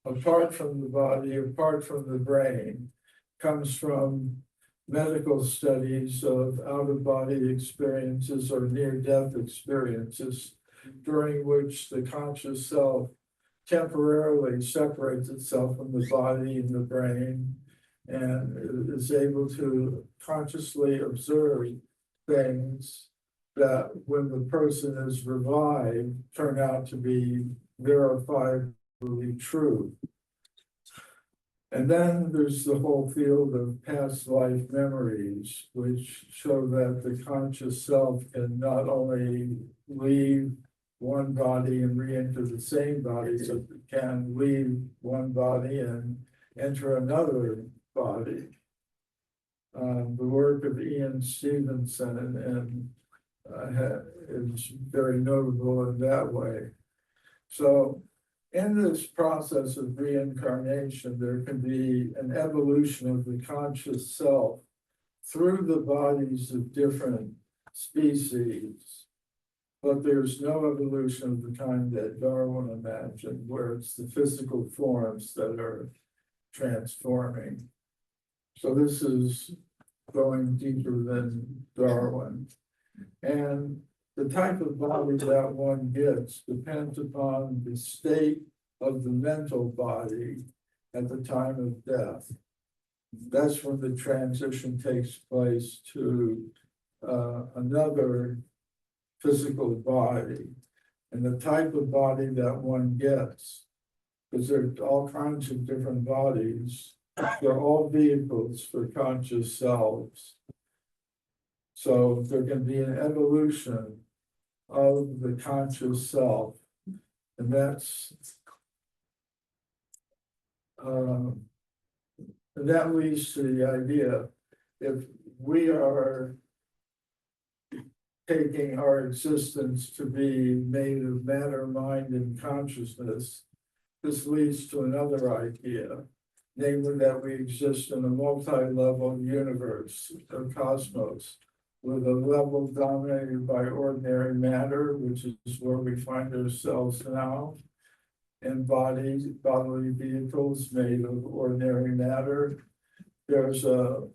apart from the body, apart from the brain. Comes from medical studies of out-of-body experiences or near-death experiences, during which the conscious self temporarily separates itself from the body and the brain, and is able to consciously observe things that, when the person is revived, turn out to be verifiably true. And then there's the whole field of past life memories, which show that the conscious self can not only leave one body and re-enter the same body, but can leave one body and enter another body. The work of Ian Stevenson is very notable in that way. So in this process of reincarnation, there can be an evolution of the conscious self through the bodies of different species. But there's no evolution of the kind that Darwin imagined, where it's the physical forms that are transforming. So this is going deeper than Darwin. And the type of body that one gets depends upon the state of the mental body at the time of death. That's when the transition takes place to another physical body. And the type of body that one gets, because there are all kinds of different bodies, they're all vehicles for conscious selves. So there can be an evolution of the conscious self, and that leads to the idea, if we are taking our existence to be made of matter, mind, and consciousness, this leads to another idea, namely that we exist in a multi-level universe or cosmos, with a level dominated by ordinary matter, which is where we find ourselves now, and bodily vehicles made of ordinary matter. There's a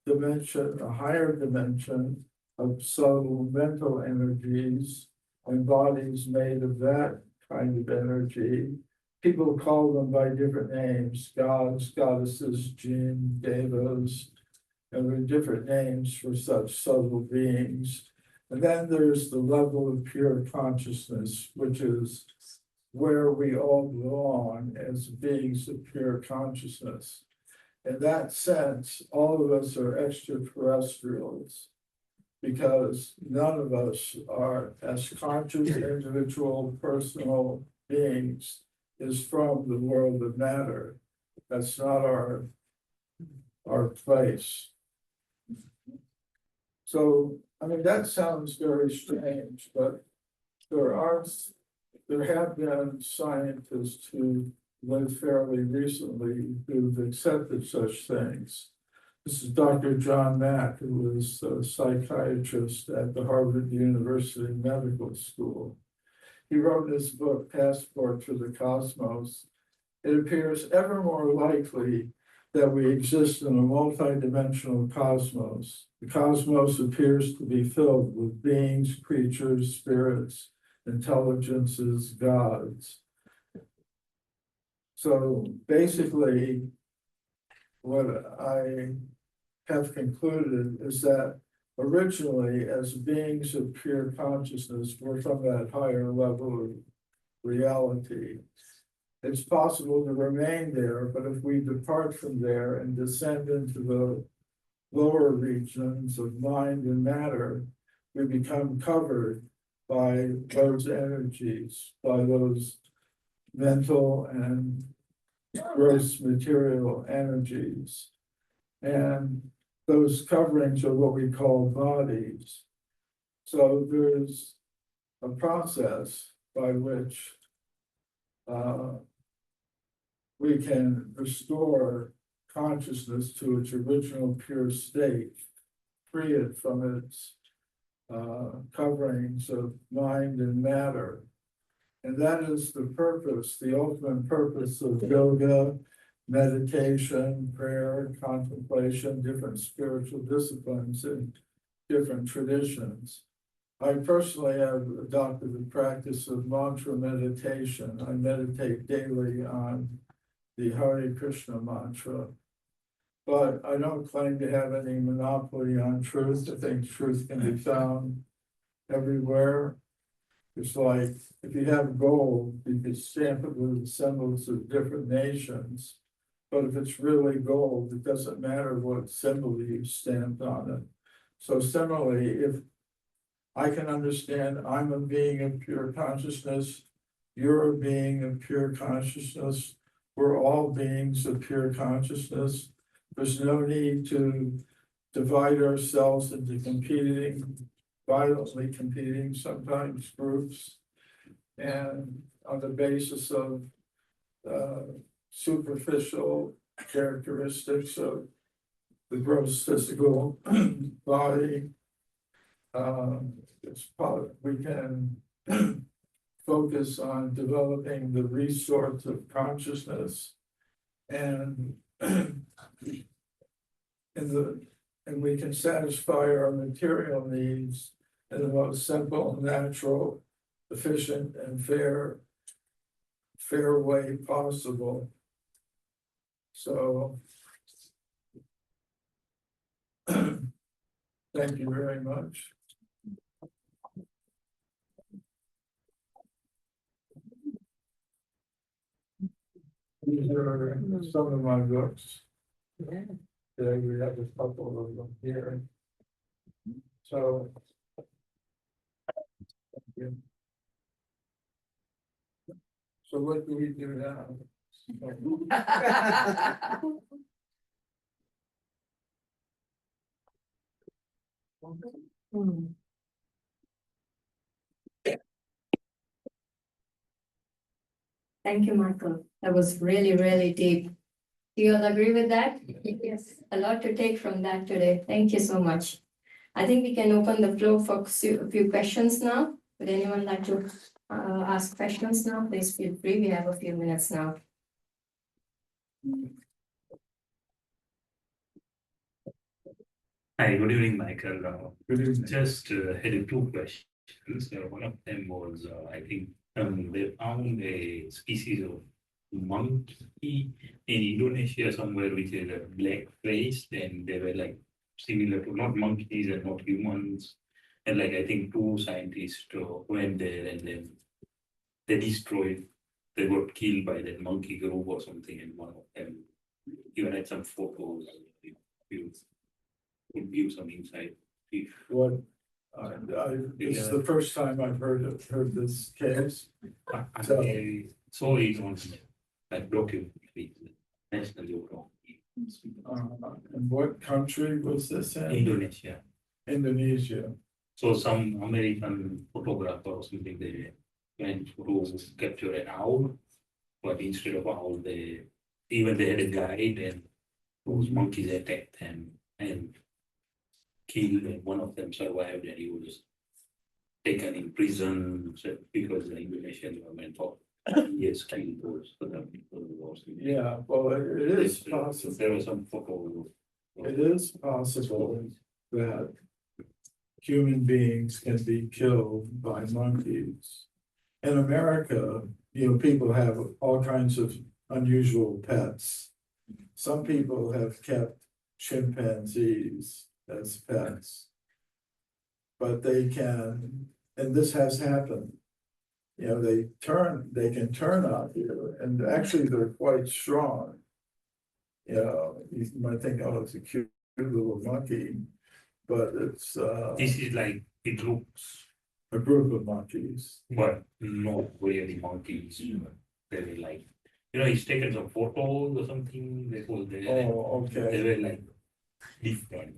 dimension, a higher dimension of subtle mental energies and bodies made of that kind of energy. People call them by different names: gods, goddesses, jinn, devas, and there are different names for such subtle beings. And then there's the level of pure consciousness, which is where we all belong as beings of pure consciousness. In that sense, all of us are extraterrestrials, because none of us are, as conscious individual personal beings, is from the world of matter. That's not our place. So I mean, that sounds very strange, but there are, there have been scientists who lived fairly recently who've accepted such things. This is Dr. John Mack, who was a psychiatrist at the Harvard University Medical School. He wrote this book, Passport to the Cosmos. It appears ever more likely that we exist in a multidimensional cosmos. The cosmos appears to be filled with beings, creatures, spirits, intelligences, gods. So basically, what I have concluded is that originally, as beings of pure consciousness, we're from that higher level of reality. It's possible to remain there, but if we depart from there and descend into the lower regions of mind and matter, we become covered by those energies, by those mental and gross material energies. And those coverings are what we call bodies. So there's a process by which we can restore consciousness to its original pure state, free it from its coverings of mind and matter. And that is the purpose, the ultimate purpose of yoga, meditation, prayer, contemplation, different spiritual disciplines and different traditions. I personally have adopted the practice of mantra meditation. I meditate daily on the Hare Krishna mantra, but I don't claim to have any monopoly on truth. I think truth can be found everywhere. It's like if you have gold, you could stamp it with symbols of different nations. But if it's really gold, it doesn't matter what symbol you stamped on it. So similarly, if I can understand I'm a being of pure consciousness, you're a being of pure consciousness, we're all beings of pure consciousness. There's no need to divide ourselves into competing, violently competing, sometimes groups, and on the basis of superficial characteristics of the gross physical body. We can focus on developing the resource of consciousness and and we can satisfy our material needs in the most simple, natural, efficient, and fair way possible. So thank you very much. These are some of my books. Today we have a couple of them here. So thank you. So what do we do now? Thank you, Michael. That was really, really deep. Do you all agree with that? Yes. A lot to take from that today. Thank you so much. I think we can open the floor for a few questions now. Would anyone like to ask questions now? Please feel free. We have a few minutes now. Hi, good evening, Michael. Good evening. Just had two questions. One of them was, I think, they found a species of monkey in Indonesia somewhere, which is a black faced, and they were like similar to not monkeys and not humans. And like I think two scientists went there and then they destroyed, they got killed by that monkey group or something, and one of them even had some photos. You could give some insight. What this is the first time I've heard this case. So I saw it on that documentary, National Geographic. and what country was this in? Indonesia. Indonesia. So some American photographer or something, they went to capture an owl, but instead of owl, they had a guide and those monkeys attacked them and killed, and one of them survived and he was taken in prison because the Indonesian government thought he has killed those other people who was. Yeah, well, it is possible. There was some photo. It is possible that human beings can be killed by monkeys. In America, people have all kinds of unusual pets. Some people have kept chimpanzees as pets. But they can, and this has happened. They can turn on you, and actually they're quite strong. You might think, oh, it's a cute little monkey, but it's This is like, it looks, a group of monkeys. but not really monkeys. They were like, he's taken some photos or something. They were there. Oh, They okay. were like different.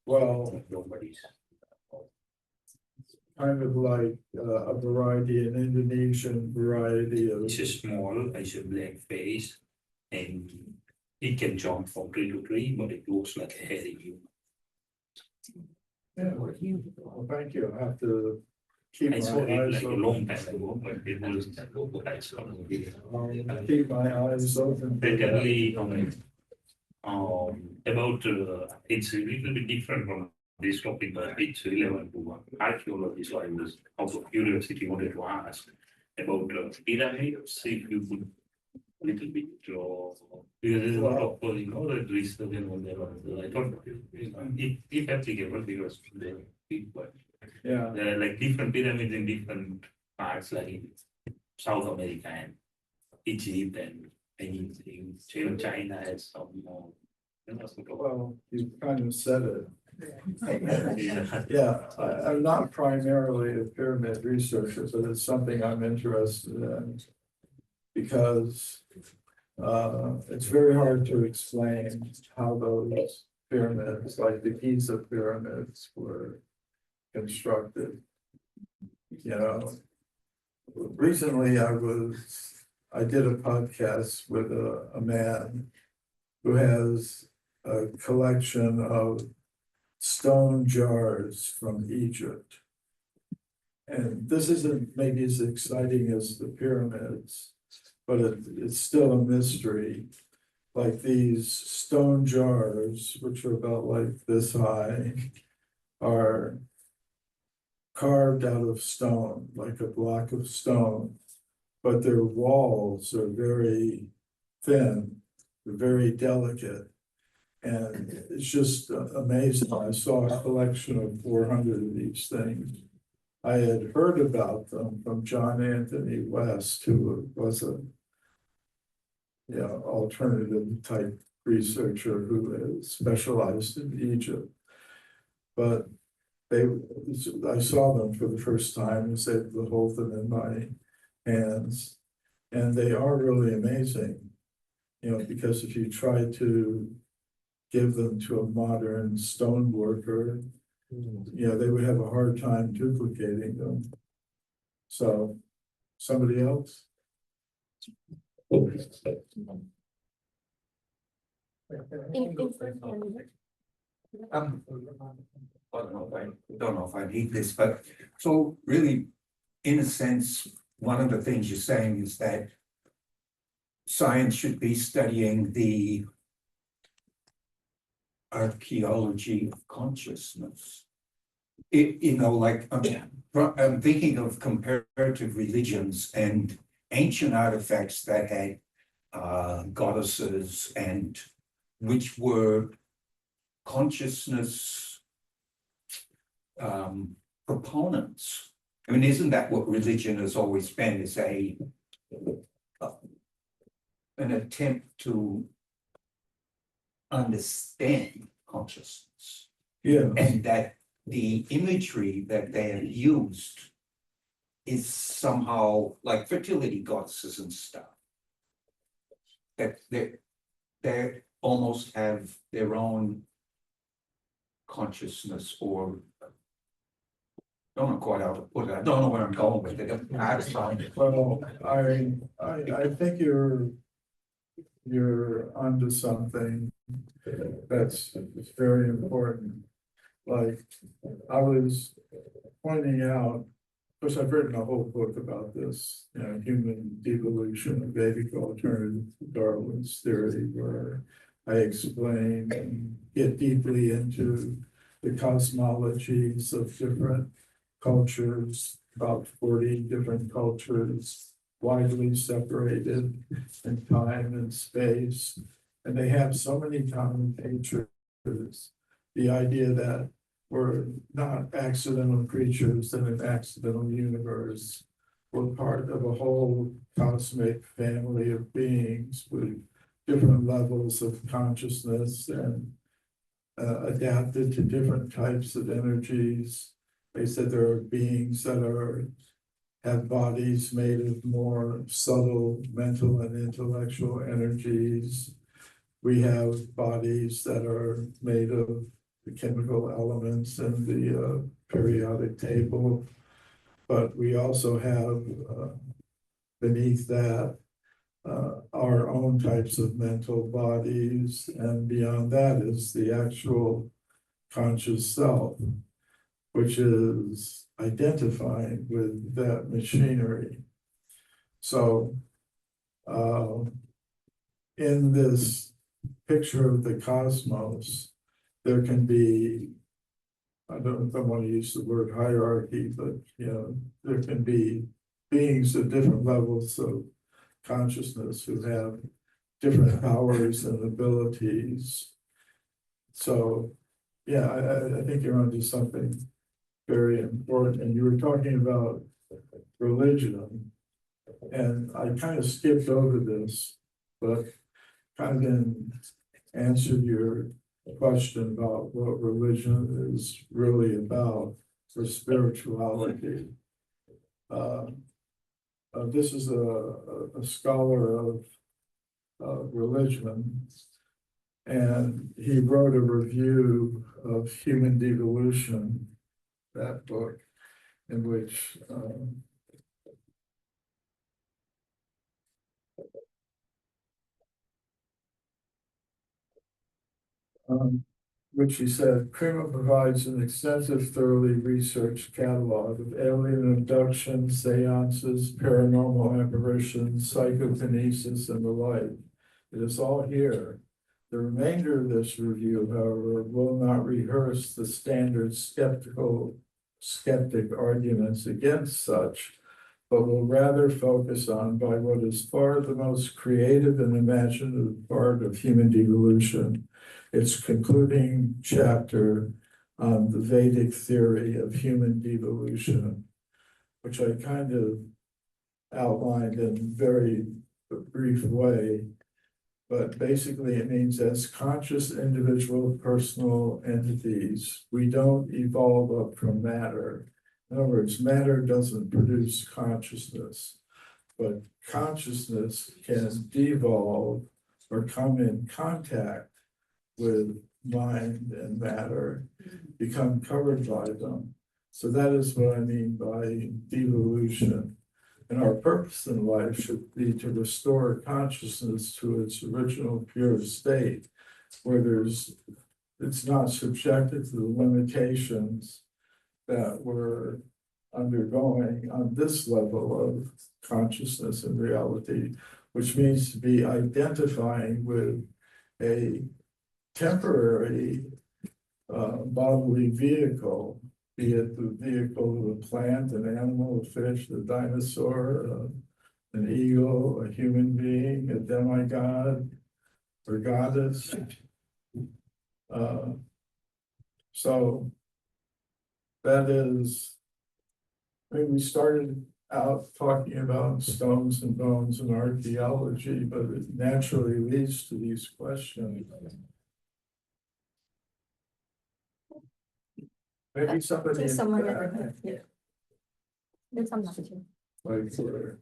Well, Nobody's. kind of like a variety, an Indonesian variety of. It's just small, it's a black face, and it can jump from tree to tree, but it looks like a hairy human. Yeah, well, thank you. I have to keep I my saw it eyes like a open. long time ago, but it was but I saw it. Keep my eyes open. They tell me about it's a little bit different from this topic, but it's relevant to archaeology. So I was out of curiosity wanted to ask about pyramids, if you could little bit because there's a lot of that research and all that. I thought if applicable because they're big, but Yeah, there are like different pyramids in different parts, like in South America and Egypt and anything. Even China has some more. well, you kind of said it. Yeah. Yeah, I'm not primarily a pyramid researcher, but it's something I'm interested in. Because it's very hard to explain how those pyramids, like the Giza pyramids, were constructed. Recently I did a podcast with a man who has a collection of stone jars from Egypt. And this isn't maybe as exciting as the pyramids, but it's still a mystery. Like these stone jars, which are about like this high, are carved out of stone, like a block of stone, but their walls are very thin, very delicate. And it's just amazing. I saw a collection of 400 of these things. I had heard about them from John Anthony West, who was a alternative type researcher who is specialized in Egypt. But I saw them for the first time and was able to hold them in my hands. And they are really amazing, because if you try to give them to a modern stone worker, they would have a hard time duplicating them. So, somebody else? I don't know if I need this, but so really, in a sense, one of the things you're saying is that science should be studying the archaeology of consciousness. Like I'm thinking of comparative religions and ancient artifacts that had goddesses and which were consciousness proponents. I mean, isn't that what religion has always been? Is an attempt to understand consciousness, Yeah, and that the imagery that they have used is somehow like fertility goddesses and stuff. That they almost have their own consciousness or Don't know quite how to put it, I don't know where I'm going with it, that's fine. Well, I think you're onto something that's very important. Like, I was pointing out, of course, I've written a whole book about this, you know, human devolution, a Vedic alternative to Darwin's theory, where I explain and get deeply into the cosmologies of different cultures, about 40 different cultures, widely separated in time and space. And they have so many common features. The idea that we're not accidental creatures in an accidental universe. We're part of a whole cosmic family of beings with different levels of consciousness and adapted to different types of energies. They said there are beings that have bodies made of more subtle mental and intellectual energies. We have bodies that are made of the chemical elements in the periodic table. But we also have beneath that our own types of mental bodies, and beyond that is the actual conscious self, which is identifying with that machinery. So in this picture of the cosmos, there can be, I don't want to use the word hierarchy, but you know, there can be beings at different levels of consciousness who have different powers and abilities. So yeah, I think you're onto something very important. And you were talking about religion, and I kind of skipped over this, but kind of then answered your question about what religion is really about for spirituality. This is a scholar of religion, and he wrote a review of Human Devolution, that book, in which which he said, Cremo provides an extensive, thoroughly researched catalog of alien abductions, seances, paranormal apparitions, psychokinesis, and the like. It is all here. The remainder of this review, however, will not rehearse the standard skeptic arguments against such, but will rather focus on by what is far the most creative and imaginative part of human devolution, its concluding chapter on the Vedic theory of human devolution, which I kind of outlined in a very brief way. But basically it means as conscious individual personal entities, we don't evolve up from matter. In other words, matter doesn't produce consciousness, but consciousness can devolve or come in contact with mind and matter, become covered by them. So that is what I mean by devolution. And our purpose in life should be to restore consciousness to its original pure state, where it's not subjected to the limitations that we're undergoing on this level of consciousness and reality, which means to be identifying with a temporary bodily vehicle, be it the vehicle of a plant, an animal, a fish, a dinosaur, an eagle, a human being, a demigod, or goddess. So that is, I mean, we started out talking about stones and bones and archaeology, but it naturally leads to these questions. Maybe somebody. Think someone in the at the back, yeah. There's some messaging. like, for-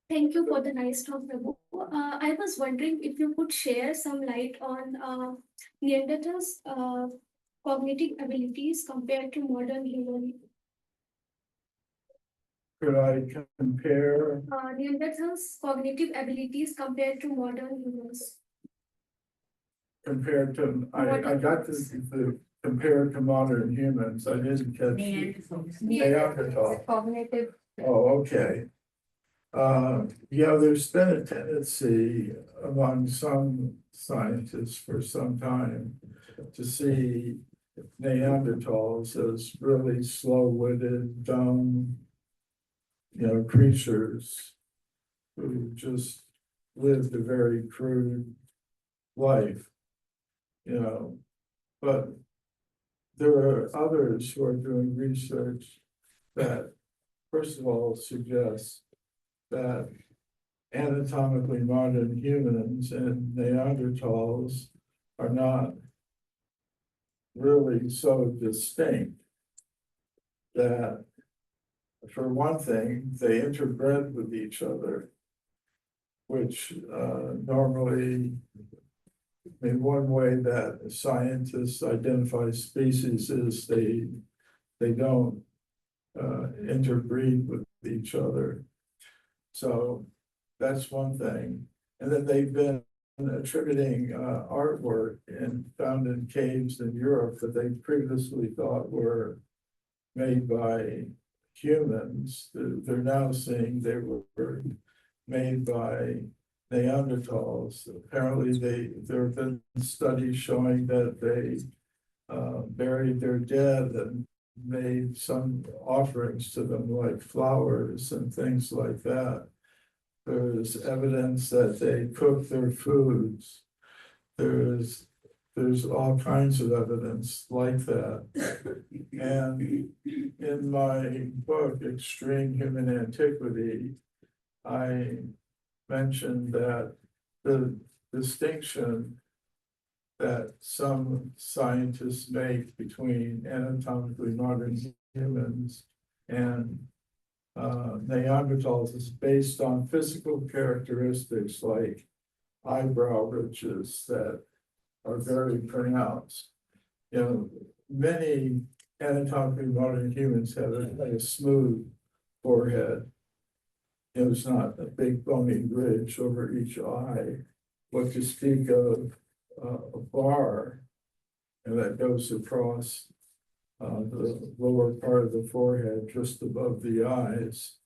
Thank you for the nice talk, Prabhu. I was wondering if you could share some light on Neanderthals cognitive abilities compared to modern human? Could I compare, Neanderthals' cognitive abilities compared to modern humans. compared to, I got the compared to modern humans, I didn't catch. Neanderthal. Cognitive. Oh, okay. Yeah, there's been a tendency among some scientists for some time to see Neanderthals as really slow-witted, dumb, creatures who just lived a very crude life, but there are others who are doing research that, first of all, suggests that anatomically modern humans and Neanderthals are not really so distinct that, for one thing, they interbred with each other, which normally, in one way that scientists identify species is they don't interbreed with each other. So that's one thing. And then they've been attributing artwork found in caves in Europe that they previously thought were made by humans. They're now saying they were made by Neanderthals. Apparently there have been studies showing that they buried their dead and made some offerings to them, like flowers and things like that. There's evidence that they cook their foods. There's all kinds of evidence like that. And in my book, Extreme Human Antiquity, I mentioned that the distinction that some scientists make between anatomically modern humans and Neanderthals is based on physical characteristics like eyebrow ridges that are very pronounced. Many anatomically modern humans have a smooth forehead. It's not a big bony ridge over each eye. What to speak of a bar, and that goes across the lower part of the forehead, just above the eyes.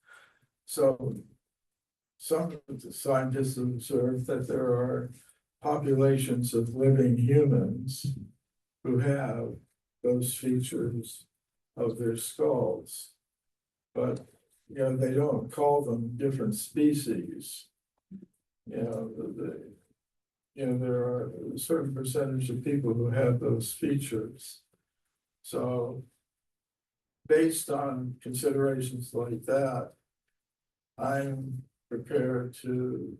So some scientists observe that there are populations of living humans who have those features of their skulls, but they don't call them different species. There are a certain percentage of people who have those features. So based on considerations like that, I'm prepared to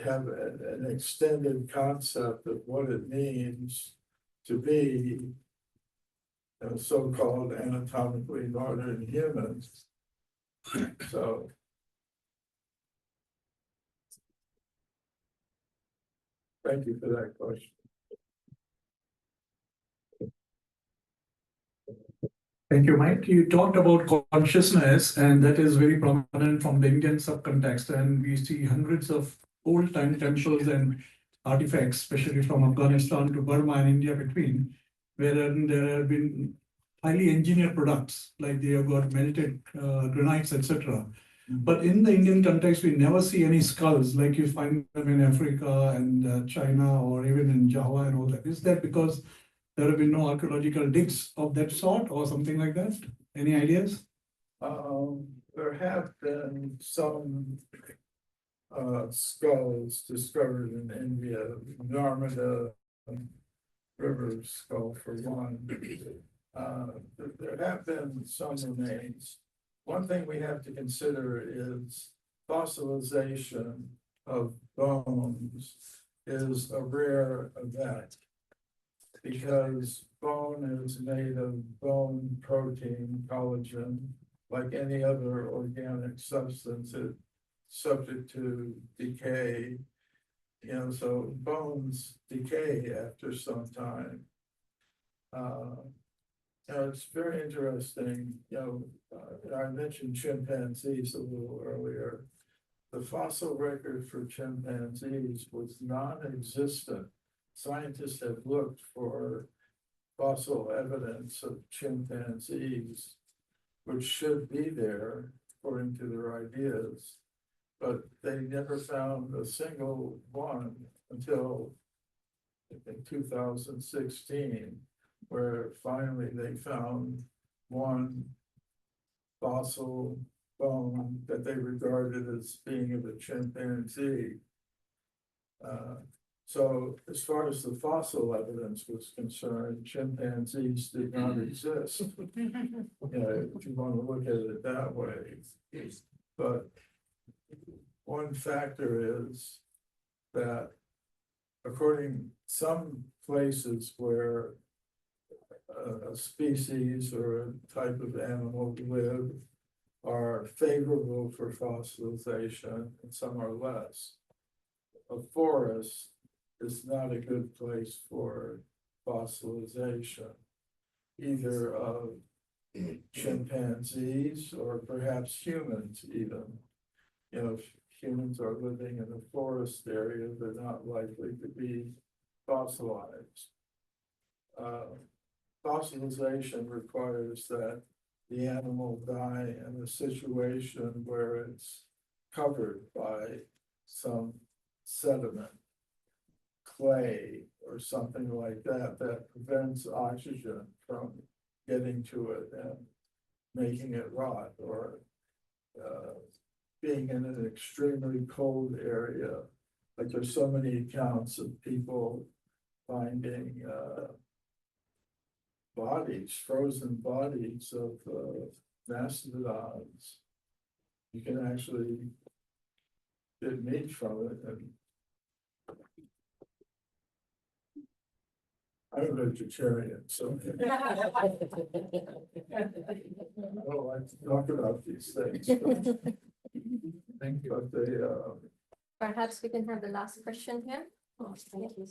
have an extended concept of what it means to be so-called anatomically modern humans. So thank you for that question. Thank you, Mike. You talked about consciousness, and that is very prominent from the Indian subcontext. And we see hundreds of old time temples and artifacts, especially from Afghanistan to Burma and India between, wherein there have been highly engineered products, like they have got melted granites, etc. But in the Indian context, we never see any skulls like you find them in Africa and China, or even in Java and all that. Is that because there have been no archaeological digs of that sort or something like that? Any ideas? There have been some skulls discovered in India, Narmada River skull for one. There have been some remains. One thing we have to consider is fossilization of bones is a rare event, because bone is made of bone protein, collagen, like any other organic substance. It's subject to decay, so bones decay after some time. It's very interesting, I mentioned chimpanzees a little earlier. The fossil record for chimpanzees was non-existent. Scientists have looked for fossil evidence of chimpanzees, which should be there according to their ideas. But they never found a single one until I think 2016, where finally they found one fossil bone that they regarded as being of a chimpanzee. So as far as the fossil evidence was concerned, chimpanzees did not exist. If you want to look at it that way. But one factor is that according some places where a species or a type of animal live are favorable for fossilization and some are less. A forest is not a good place for fossilization, either of chimpanzees or perhaps humans even. If humans are living in a forest area, they're not likely to be fossilized. Fossilization requires that the animal die in a situation where it's covered by some sediment, clay, or something like that, that prevents oxygen from getting to it and making it rot, or being in an extremely cold area. Like there's so many accounts of people finding frozen bodies of mastodons. You can actually get meat from it. And I'm a vegetarian, so I don't like to talk about these things. Thank you. But they, Perhaps we can have the last question here. Oh, thank you.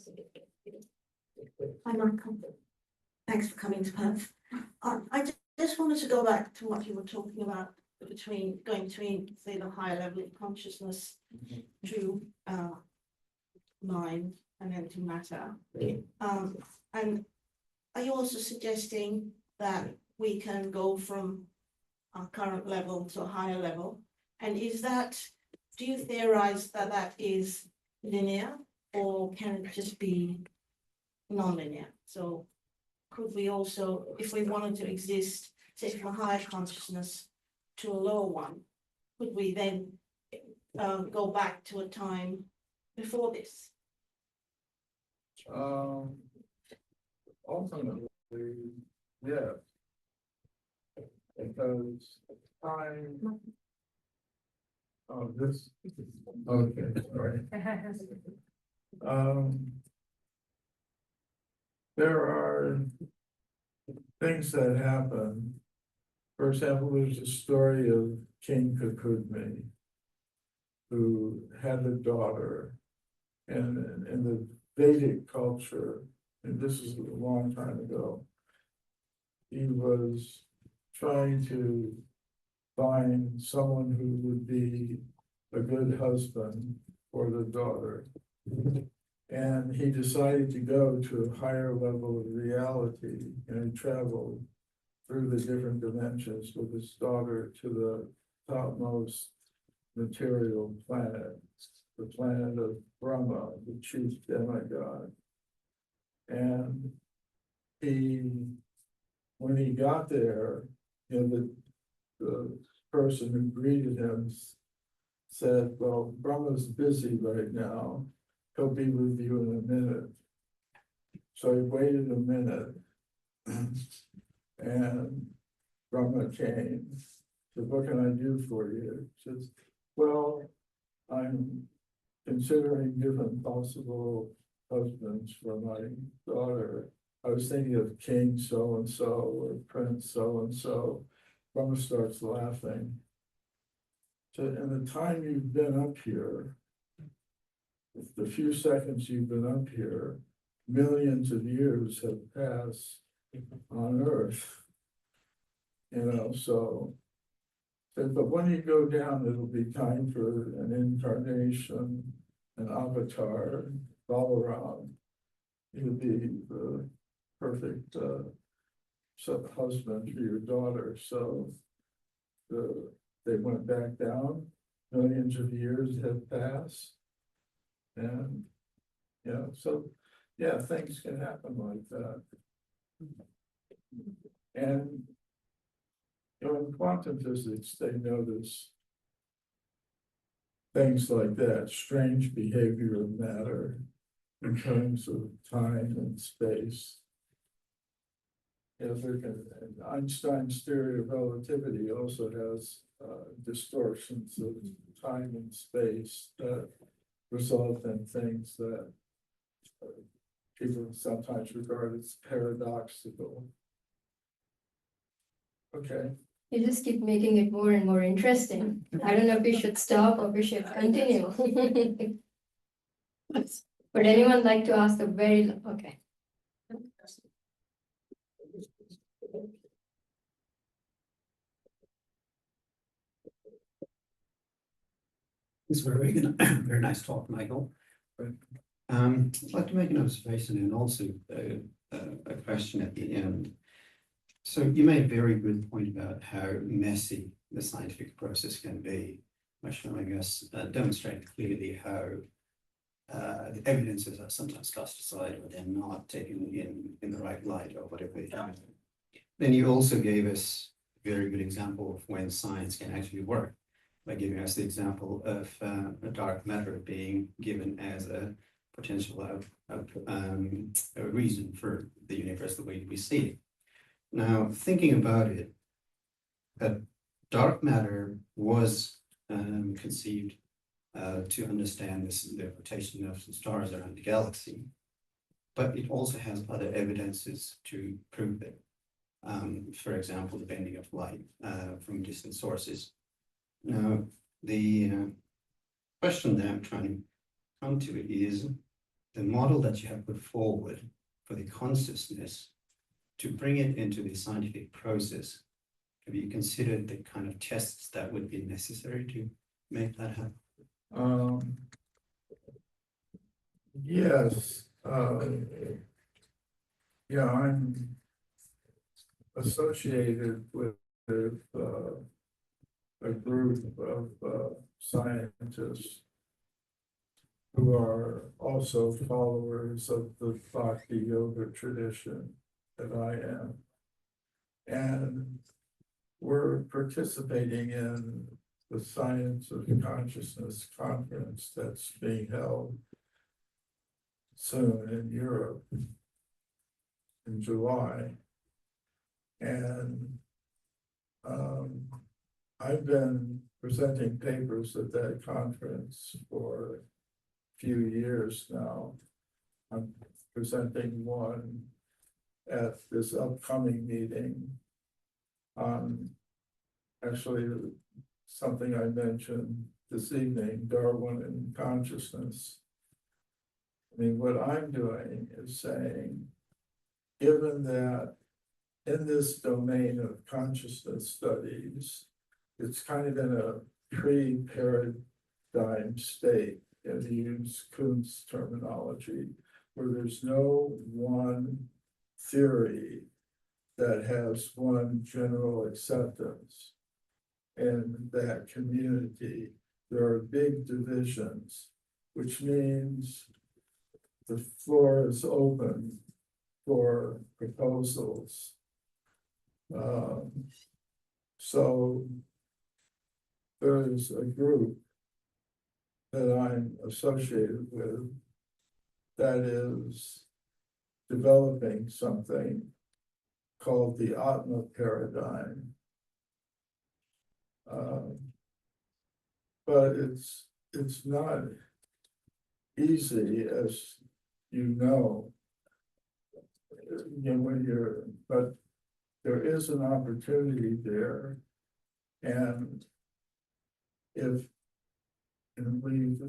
Hi, Michael. Thanks for coming to Perth. Just wanted to go back to what you were talking about going between, say, the higher level of consciousness to mind and then to matter. And are you also suggesting that we can go from our current level to a higher level? And do you theorize that that is linear, or can it just be non-linear? So could we also, if we wanted to exist, say from a higher consciousness to a lower one, could we then go back to a time before this? Ultimately, yeah. Because time. Oh, this, okay, sorry. There are things that happen. For example, there's a story of King Kakudmi, who had a daughter, and in the Vedic culture, and this is a long time ago, he was trying to find someone who would be a good husband for the daughter. And he decided to go to a higher level of reality, and he traveled through the different dimensions with his daughter to the topmost material planet, the planet of Brahma, the chief demigod. And when he got there, the person who greeted him said, well, Brahma's busy right now. He'll be with you in a minute. So he waited a minute and Brahma came. Said, what can I do for you? He says, well, I'm considering different possible husbands for my daughter. I was thinking of King so-and-so or Prince so-and-so. Brahma starts laughing. So in the time you've been up here, the few seconds you've been up here, millions of years have passed on Earth. You know, so. But when you go down, it'll be time for an incarnation, an avatar, Balaram. You'll be the perfect husband for your daughter, so they went back down, millions of years have passed. And, so, yeah, things can happen like that. And, in quantum physics, they notice things like that, strange behavior of matter in terms of time and space. And Einstein's theory of relativity also has distortions of time and space that result in things that people sometimes regard as paradoxical. Okay. You just keep making it more and more interesting. I don't know if we should stop or we should continue. Would anyone like to ask a okay. It's very, very nice talk, Michael. I'd like to make an observation and also a question at the end. So you made a very good point about how messy the scientific process can be, by showing us, demonstrating clearly how the evidences are sometimes cast aside or they're not taken in the right light or whatever they are. Then you also gave us a very good example of when science can actually work, by giving us the example of a dark matter being given as a potential a reason for the universe the way we see it. Now, thinking about it, that dark matter was conceived to understand the rotation of the stars around the galaxy, but it also has other evidences to prove it. For example, the bending of light from distant sources. Now, the question that I'm trying to come to is the model that you have put forward for the consciousness to bring it into the scientific process. Have you considered the kind of tests that would be necessary to make that happen? Yes, I'm associated with a group of scientists who are also followers of the Bhakti yoga tradition that I am. And we're participating in the Science of Consciousness conference that's being held soon in Europe in July. And I've been presenting papers at that conference for a few years now. I'm presenting one at this upcoming meeting on actually something I mentioned this evening, Darwin and consciousness. I mean, what I'm doing is saying, given that in this domain of consciousness studies, it's kind of in a pre-paradigm state, and to use Kuhn's terminology, where there's no one theory that has one general acceptance in that community. There are big divisions, which means the floor is open for proposals. So there's a group that I'm associated with that is developing something called the Atma paradigm. But it's not easy, as you know, but there is an opportunity there. And we've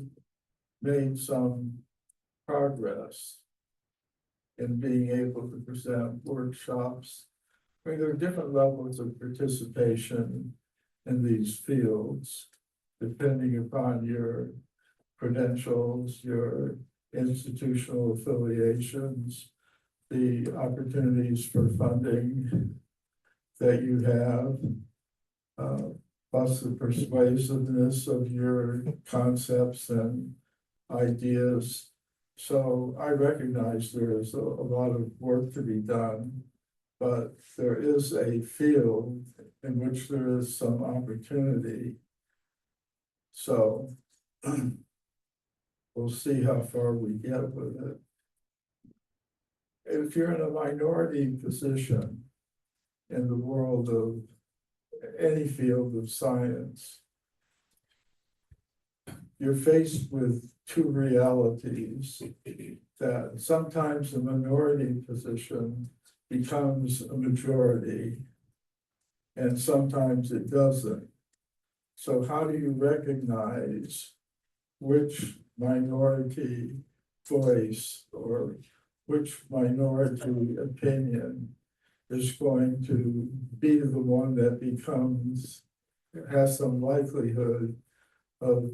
made some progress in being able to present workshops. I mean, there are different levels of participation in these fields, depending upon your credentials, your institutional affiliations, the opportunities for funding that you have, plus the persuasiveness of your concepts and ideas. So I recognize there is a lot of work to be done, but there is a field in which there is some opportunity. So we'll see how far we get with it. If you're in a minority position in the world of any field of science, you're faced with two realities, that sometimes the minority position becomes a majority, and sometimes it doesn't. So how do you recognize which minority voice or which minority opinion is going to be the one that has some likelihood of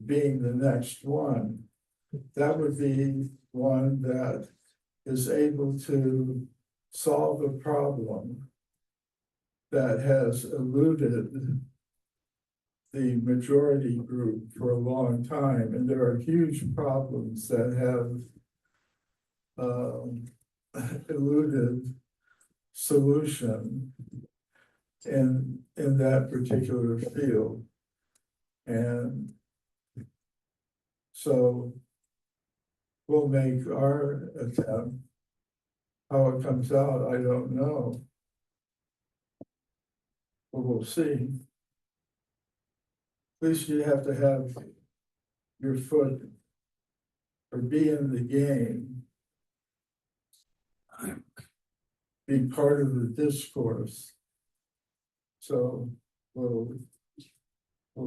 being the next one? That would be one that is able to solve a problem that has eluded the majority group for a long time, and there are huge problems that have eluded solution in that particular field. And so we'll make our attempt. How it comes out, I don't know. But we'll see. At least you have to have your foot or be in the game, be part of the discourse. So we'll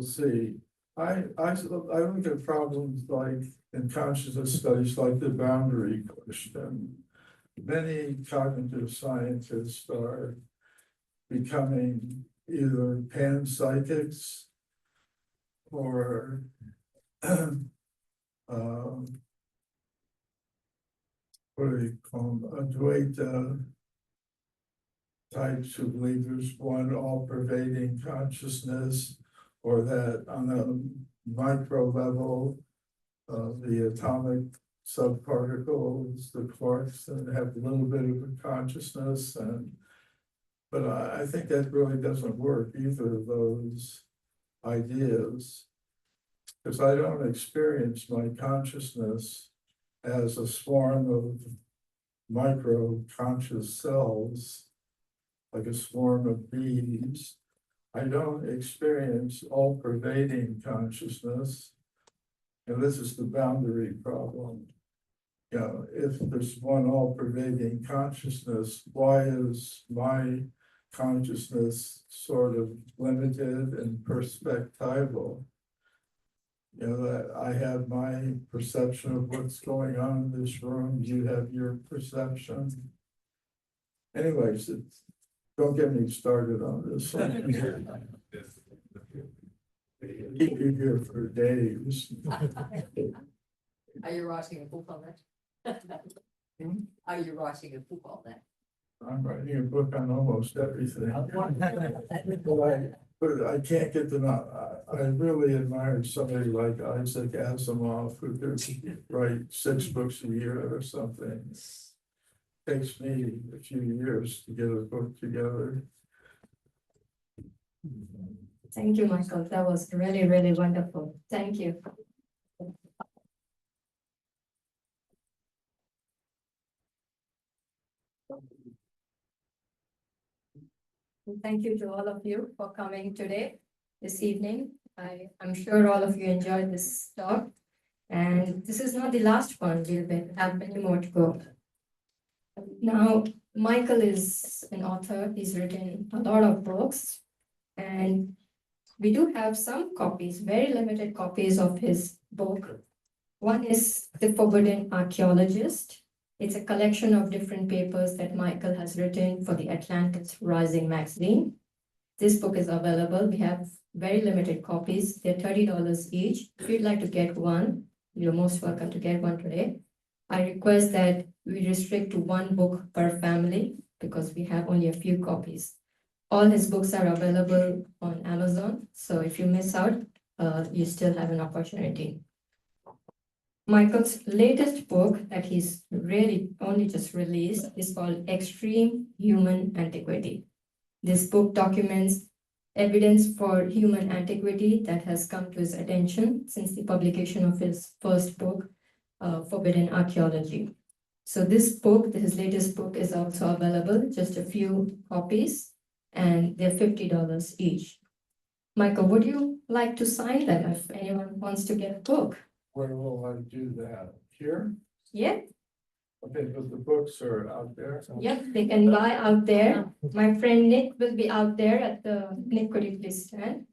see. I look at problems like in consciousness studies, like the boundary question. Many cognitive scientists are becoming either panpsychics or what do you call them? Advaita types who believe there's one all-pervading consciousness, or that on a micro level, the atomic subparticles, the quarks, that have a little bit of a consciousness, but I think that really doesn't work, either of those ideas, because I don't experience my consciousness as a swarm of micro conscious cells, like a swarm of bees. I don't experience all pervading consciousness. And this is the boundary problem. You know, if there's one all pervading consciousness, why is my consciousness sort of limited and perspectival? You know, that I have my perception of what's going on in this room, you have your perception. Anyways, don't get me started on this. Keep you here for days. Are you writing a book on that? Are you writing a book on that? I'm writing a book on almost everything. But I can't get them out. I really admire somebody like Isaac Asimov, who could write 6 books a year or something. Takes me a few years to get a book together. Thank you, Michael. That was really, really wonderful. Thank you. And thank you to all of you for coming today, this evening. I'm sure all of you enjoyed this talk. And this is not the last one. We'll have many more to go. Now, Michael is an author. He's written a lot of books. And we do have some copies, very limited copies of his book. One is The Forbidden Archaeologist, It's a collection of different papers that Michael has written for the Atlantic Rising magazine. This book is available. We have very limited copies. They're $30 each. If you'd like to get one, you're most welcome to get one today. I request that we restrict to one book per family because we have only a few copies. All his books are available on Amazon, so if you miss out, you still have an opportunity. Michael's latest book that he's really only just released is called Extreme Human Antiquity. This book documents evidence for human antiquity that has come to his attention since the publication of his first book, Forbidden Archaeology. So this book, his latest book, is also available, just a few copies, and they're $50 each. Michael, would you like to sign them if anyone wants to get a book? Where will I do that? Here? Yeah, Okay, but the books are out there. yep, they can buy out there. My friend Nick will be out there at the, Nick, could you please stand?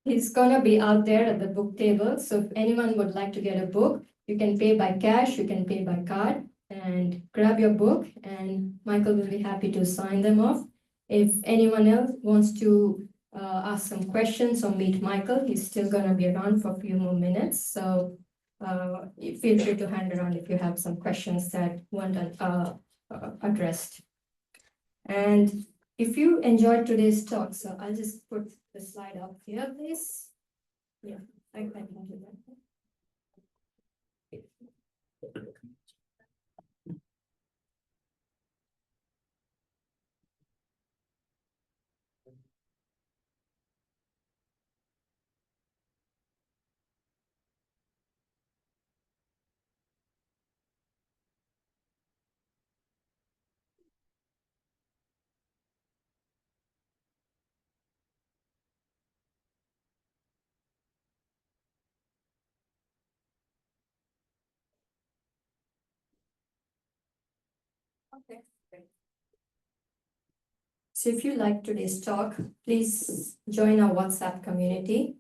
He's gonna be out there at the book table, so if anyone would like to get a book, you can pay by cash, you can pay by card, and grab your book, and Michael will be happy to sign them off. If anyone else wants to ask some questions or meet Michael, he's still gonna be around for a few more minutes, so feel free to hand around if you have some questions that weren't addressed. And if you enjoyed today's talk, so I'll just put the slide up here, please. Yeah, I can do that. Okay, great. So if you like today's talk, please join our WhatsApp community.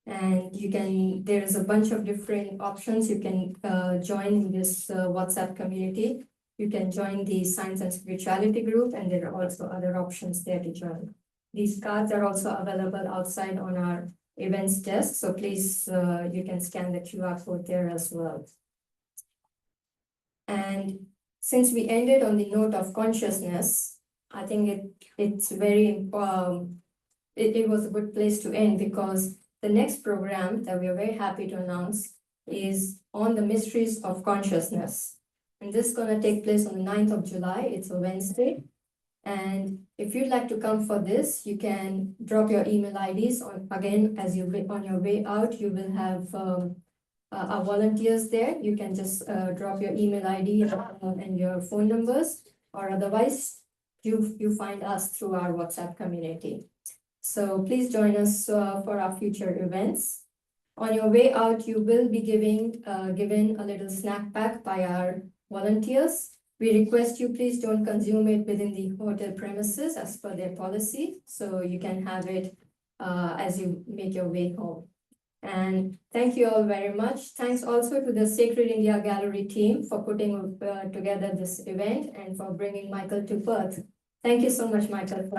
And you can, there is a bunch of different options. You can join in this WhatsApp community. You can join the Science and Spirituality group, and there are also other options there to join. These cards are also available outside on our events desk, so please, you can scan the QR code there as well. And since we ended on the note of consciousness, I think it's very, it was a good place to end because the next program that we are very happy to announce is on the mysteries of consciousness. And this is going to take place on the 9th of July. It's a Wednesday. And if you'd like to come for this, you can drop your email IDs on, again, as you on your way out, you will have our volunteers there. You can just drop your email ID and your phone numbers, or otherwise you find us through our WhatsApp community. So please join us for our future events. On your way out, you will be given a little snack pack by our volunteers. We request you please don't consume it within the hotel premises as per their policy. So you can have it as you make your way home. And thank you all very much. Thanks also to the Sacred India Gallery team for putting together this event and for bringing Michael to Perth. Thank you so much, Michael.